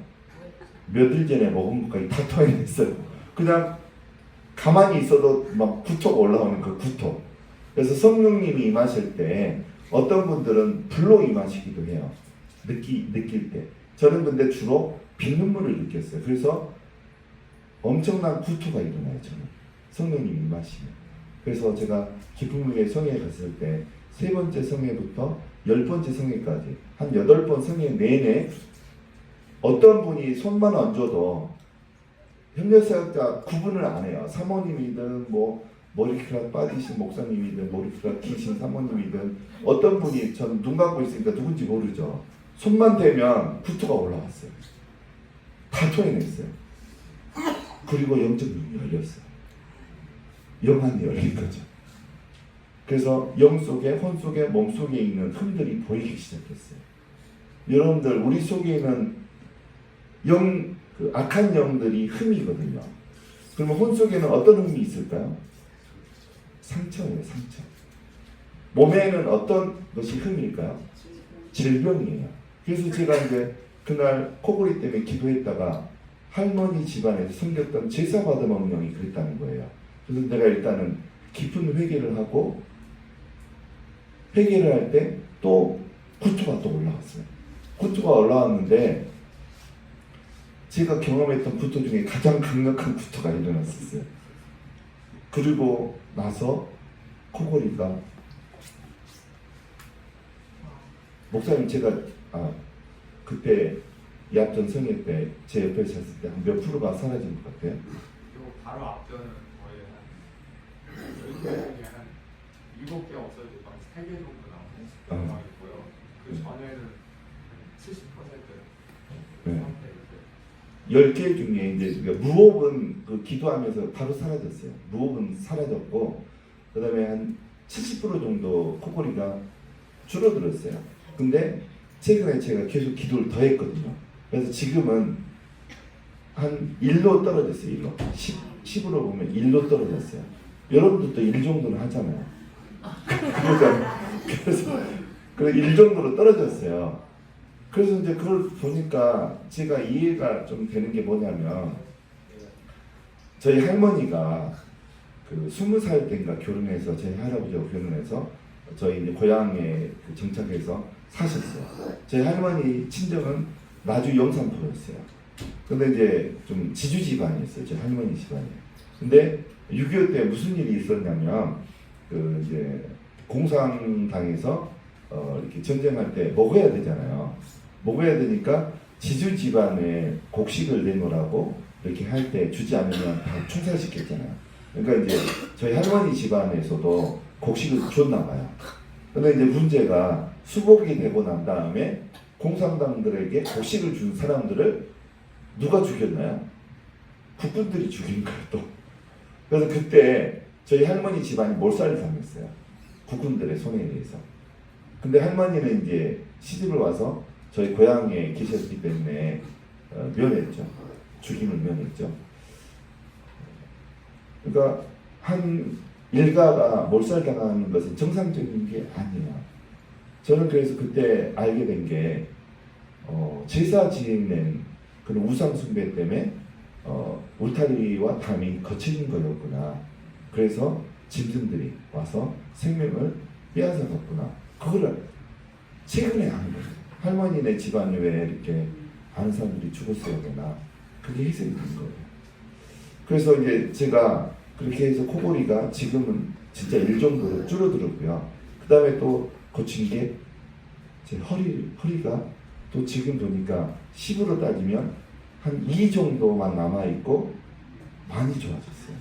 며칠 전에 먹은 것까지 다 토해냈어요. 그냥 가만히 있어도 막 구토가 올라오는 그 구토. 그래서 성령님이 임하실 때 어떤 분들은 불로 임하시기도 해요. 느낄 때. 저는 근데 주로 비눗물을 느꼈어요. 그래서 엄청난 구토가 일어나요. 저는 성령님이 임하시면. 그래서 제가 기쁨의 성회에 갔을 때 3번째 성회부터 10번째 성회까지 한 8번 성회 내내 어떤 분이 손만 얹어도 협력사역자 구분을 안 해요. 사모님이든 뭐 머리카락 빠지신 목사님이든 머리카락 기신 사모님이든 어떤 분이 저는 눈 감고 있으니까 누군지 모르죠. 손만 대면 구토가 올라왔어요. 다 토해냈어요. 그리고 영적 눈이 열렸어요. 영안이 열린 거죠. 그래서 영 속에, 혼 속에, 몸 속에 있는 흠들이 보이기 시작했어요. 여러분들, 우리 속에 있는 그 악한 영들이 흠이거든요. 그러면 혼 속에는 어떤 흠이 있을까요? 상처예요, 상처. 몸에는 어떤 것이 흠일까요? 질병이에요. 그래서 제가 이제 그날 코골이 때문에 기도했다가 할머니 집안에서 섬겼던 제사받은 명령이 그랬다는 거예요. 그래서 내가 일단은 깊은 회개를 하고 회개를 할 때 또 구토가 또 올라왔어요. 구토가 올라왔는데 제가 경험했던 구토 중에 가장 강력한 구토가 일어났었어요. 그리고 나서 코골이가 목사님 제가 그때 야전 성회 때 제 옆에 섰을 때 한 몇 프로가 사라진 것 같아요? 그리고 바로 앞전은 거의 한 10개 중에 한 7개 없어지고 한 3개 정도 남은 상황이고요. 그 전에는 한 70% 네. 상태였어요. 10개 중에 이제 무호흡은 그 기도하면서 바로 사라졌어요. 무호흡은 사라졌고 그 다음에 한 70% 정도 코골이가 줄어들었어요. 근데 최근에 제가 계속 기도를 더 했거든요. 그래서 지금은 한 1로 떨어졌어요. 1로. 10으로 보면 1로 떨어졌어요. 여러분들도 1 정도는 하잖아요. 그래서 1 정도로 떨어졌어요. 그래서 이제 그걸 보니까 제가 이해가 좀 되는 게 뭐냐면 저희 할머니가 그 20살 때인가 결혼해서 저희 할아버지하고 결혼해서 저희 이제 고향에 정착해서 사셨어요. 저희 할머니 친정은 나주 영산포였어요. 근데 이제 좀 지주 집안이었어요. 저희 할머니 집안이. 근데 6.25 때 무슨 일이 있었냐면 그 이제 공산당에서 이렇게 전쟁할 때 먹어야 되잖아요. 먹어야 되니까 지주 집안에 곡식을 내놓으라고 이렇게 할 때 주지 않으면 다 총살시켰잖아요. 그러니까 이제 저희 할머니 집안에서도 곡식을 줬나 봐요. 근데 이제 문제가 수복이 되고 난 다음에 공산당들에게 곡식을 준 사람들을 누가 죽였나요? 국군들이 죽인 거예요, 또. 그래서 그때 저희 할머니 집안이 몰살을 당했어요. 국군들의 손에 의해서. 근데 할머니는 이제 시집을 와서 저희 고향에 계셨기 때문에 면했죠. 죽임을 면했죠. 그러니까 한 일가가 몰살당하는 것은 정상적인 게 아니에요. 저는 그래서 그때 알게 된 게 제사 지낸 그런 우상 숭배 때문에 울타리와 담이 거친 거였구나. 그래서 짐승들이 와서 생명을 빼앗아 갔구나. 그거를 최근에 안 거예요. 할머니네 집안에 왜 이렇게 아는 사람들이 죽었어야 되나. 그게 해석이 된 거예요. 그래서 이제 제가 그렇게 해서 코골이가 지금은 진짜 1 정도로 줄어들었고요. 그 다음에 또 고친 게 제 허리가 또 지금 보니까 10으로 따지면 한 2 정도만 남아있고 많이 좋아졌어요.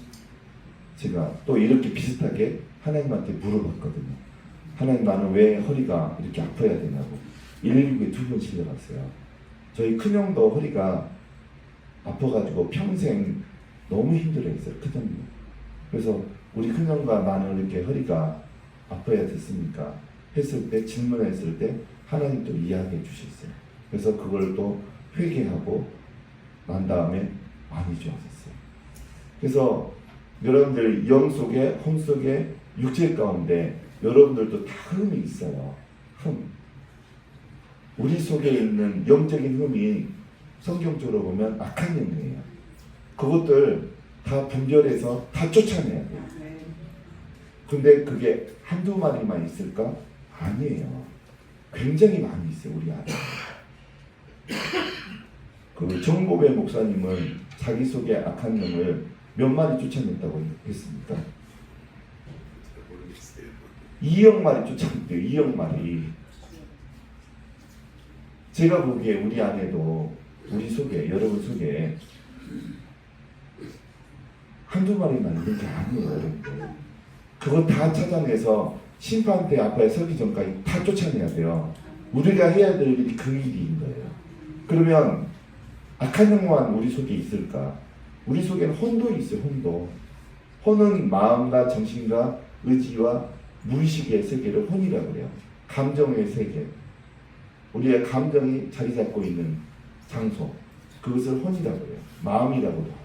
제가 또 이렇게 비슷하게 하나님한테 물어봤거든요. 하나님 나는 왜 허리가 이렇게 아파야 되냐고. 119에 2번 실려갔어요. 저희 큰형도 허리가 아파가지고 평생 너무 힘들어했어요. 큰형도. 그래서 우리 큰형과 나는 이렇게 허리가 아파야 됐습니까? 했을 때, 질문했을 때 하나님 또 이야기해 주셨어요. 그래서 그걸 또 회개하고 난 다음에 많이 좋아졌어요. 그래서 여러분들 영 속에, 혼 속에, 육체 가운데 여러분들도 다 흠이 있어요. 흠. 우리 속에 있는 영적인 흠이 성경적으로 보면 악한 영이에요. 그것들 다 분별해서 다 쫓아내야 돼요. 근데 그게 한두 마리만 있을까? 아니에요. 굉장히 많이 있어요, 우리 안에. 그 정보배 목사님은 자기 속에 악한 영을 몇 마리 쫓아냈다고 했습니까? 2억 마리 쫓아냈대요. 2억 마리. 제가 보기에 우리 안에도 우리 속에, 여러분 속에 한두 마리만 있는 게 아니에요, 여러분들. 그거 다 찾아내서 심판대 앞에 서기 전까지 다 쫓아내야 돼요. 우리가 해야 될 일이 그 일인 거예요. 그러면 악한 영만 우리 속에 있을까? 우리 속에는 혼도 있어요, 혼도. 혼은 마음과 정신과 의지와 무의식의 세계를 혼이라고 그래요. 감정의 세계. 우리의 감정이 자리 잡고 있는 장소. 그것을 혼이라고 그래요. 마음이라고도 하고.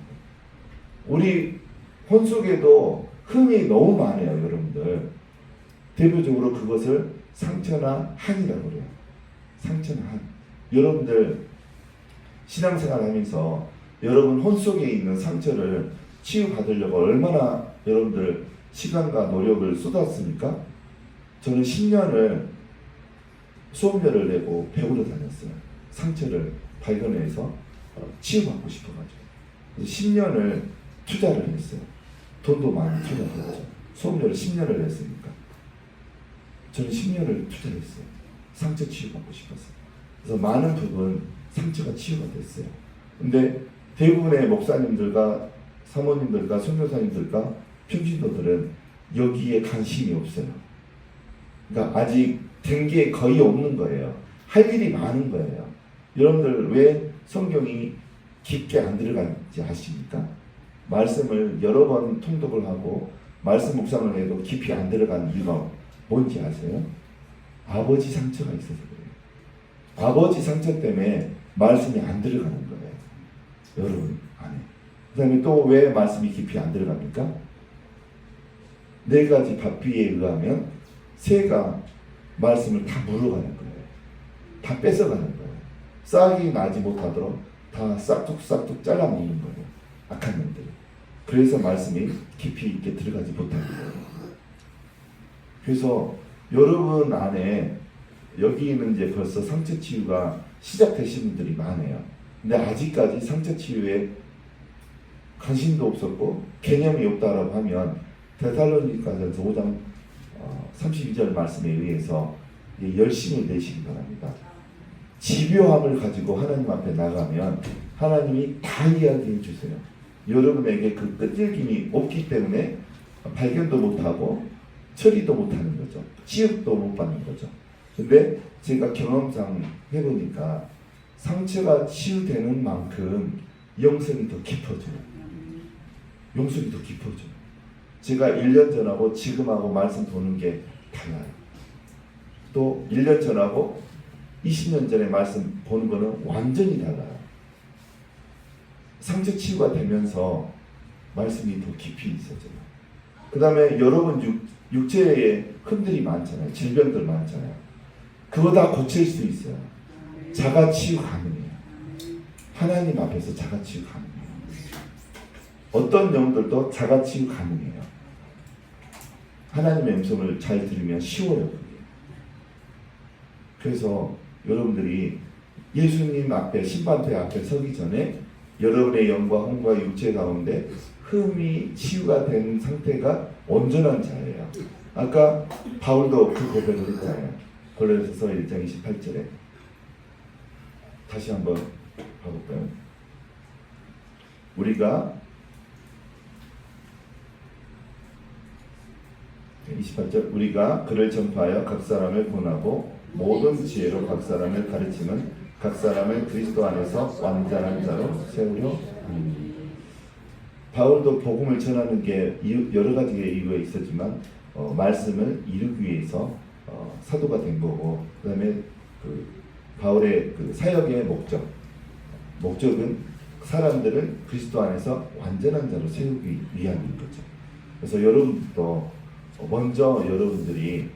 우리 혼 속에도 흠이 너무 많아요, 여러분들. 대표적으로 그것을 상처나 한이라고 그래요. 상처나 한. 여러분들 신앙생활 하면서 여러분 혼 속에 있는 상처를 치유받으려고 얼마나 여러분들 시간과 노력을 쏟았습니까? 저는 10년을 수업료를 내고 배우러 다녔어요. 상처를 발견해서 치유받고 싶어가지고. 10년을 투자를 했어요. 돈도 많이 투자했죠. 수업료를 10년을 냈으니까. 저는 10년을 투자했어요. 상처 치유받고 싶었어요. 그래서 많은 부분 상처가 치유가 됐어요. 근데 대부분의 목사님들과 사모님들과 선교사님들과 평신도들은 여기에 관심이 없어요. 그러니까 아직 된 게 거의 없는 거예요. 할 일이 많은 거예요. 여러분들 왜 성경이 깊게 안 들어간지 아십니까? 말씀을 여러 번 통독을 하고 말씀 묵상을 해도 깊이 안 들어간 이유가 뭔지 아세요? 아버지 상처가 있어서 그래요. 아버지 상처 때문에 말씀이 안 들어가는 거예요. 여러분 안에. 그 다음에 또 왜 말씀이 깊이 안 들어갑니까? 4가지 바피에 의하면 새가 말씀을 다 물어가는 거예요. 다 뺏어가는 거예요. 싹이 나지 못하도록 다 싹둑싹둑 잘라먹는 거예요. 악한 놈들이. 그래서 말씀이 깊이 있게 들어가지 못하는 거예요. 그래서 여러분 안에 여기는 이제 벌써 상처 치유가 시작되신 분들이 많아요. 근데 아직까지 상처 치유에 관심도 없었고 개념이 없다라고 하면 데살로니가전서 5장 32절 말씀에 의해서 열심히 내시기 바랍니다. 집요함을 가지고 하나님 앞에 나가면 하나님이 다 이야기해 주세요. 여러분에게 그 끈질김이 없기 때문에 발견도 못하고 처리도 못하는 거죠. 치유도 못 받는 거죠. 근데 제가 경험상 해보니까 상처가 치유되는 만큼 영성이 더 깊어져요. 영성이 더 깊어져요. 제가 1년 전하고 지금하고 말씀 보는 게 달라요. 또 1년 전하고 20년 전에 말씀 보는 거는 완전히 달라요. 상처 치유가 되면서 말씀이 더 깊이 있어져요. 그 다음에 여러분 육체에 흠들이 많잖아요. 질병들 많잖아요. 그거 다 고칠 수 있어요. 자가치유 가능해요. 하나님 앞에서 자가치유 가능해요. 어떤 영들도 자가치유 가능해요. 하나님의 음성을 잘 들으면 쉬워요. 그게. 그래서 여러분들이 예수님 앞에 심판대 앞에 서기 전에 여러분의 영과 혼과 육체 가운데 흠이 치유가 된 상태가 온전한 자예요. 아까 바울도 그 고백을 했잖아요. 골로새서 1장 28절에. 다시 한번 봐볼까요? 우리가 28절 우리가 그를 전파하여 각 사람을 권하고 모든 지혜로 각 사람을 가르치는 각 사람을 그리스도 안에서 완전한 자로 세우려 합니다. 바울도 복음을 전하는 게 여러 가지의 이유가 있었지만 말씀을 이루기 위해서 사도가 된 거고, 그다음에 그 바울의 그 사역의 목적은 사람들을 그리스도 안에서 완전한 자로 세우기 위함인 거죠. 그래서 여러분도 먼저 여러분들이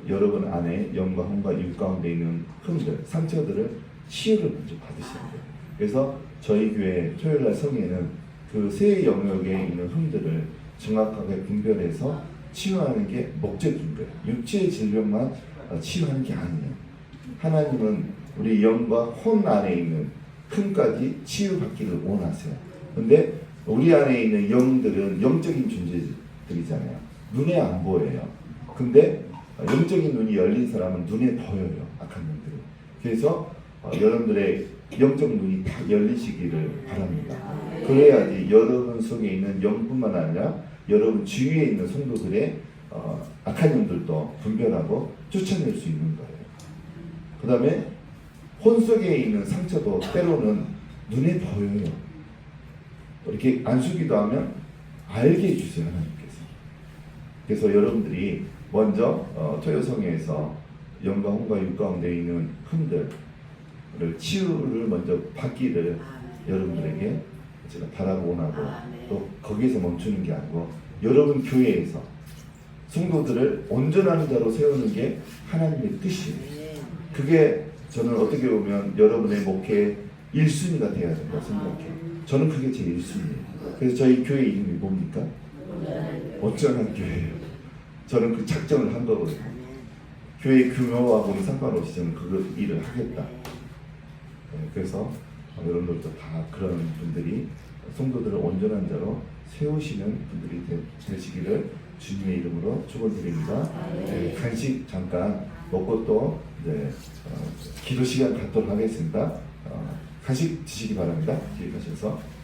여러분 안에 영과 혼과 육 가운데 있는 흠들, 상처들을 치유를 먼저 받으셔야 돼요. 그래서 저희 교회 토요일날 성회는 그 세 영역에 있는 흠들을 정확하게 분별해서 치유하는 게 목적인 거예요. 육체의 질병만 치유하는 게 아니에요. 하나님은 우리 영과 혼 안에 있는 흠까지 치유받기를 원하세요. 근데 우리 안에 있는 영들은 영적인 존재들이잖아요. 눈에 안 보여요. 근데 영적인 눈이 열린 사람은 눈에 보여요. 악한 영들은. 그래서 여러분들의 영적 눈이 다 열리시기를 바랍니다. 그래야지 여러분 속에 있는 영뿐만 아니라 여러분 주위에 있는 성도들의 악한 영들도 분별하고 쫓아낼 수 있는 거예요. 그 다음에 혼 속에 있는 상처도 때로는 눈에 보여요. 이렇게 안수기도 하면 알게 해주세요, 하나님께서. 그래서 여러분들이 먼저 토요성회에서 영과 혼과 육 가운데 있는 흠들을 치유를 먼저 받기를 여러분들에게 제가 바라고 원하고, 또 거기에서 멈추는 게 아니고 여러분 교회에서 성도들을 온전한 자로 세우는 게 하나님의 뜻이에요. 그게 저는 어떻게 보면 여러분의 목회 1순위가 돼야 된다고 생각해요. 저는 그게 제 1순위예요. 그래서 저희 교회 이름이 뭡니까? 온전한 교회예요. 저는 그 작정을 한 거거든요. 교회 규모하고는 상관없이 저는 그 일을 하겠다. 그래서 여러분들도 다 그런 분들이 성도들을 온전한 자로 세우시는 분들이 되시기를 주님의 이름으로 축원드립니다. 간식 잠깐 먹고 또 기도 시간 갖도록 하겠습니다. 간식 드시기 바랍니다. 기획하셔서.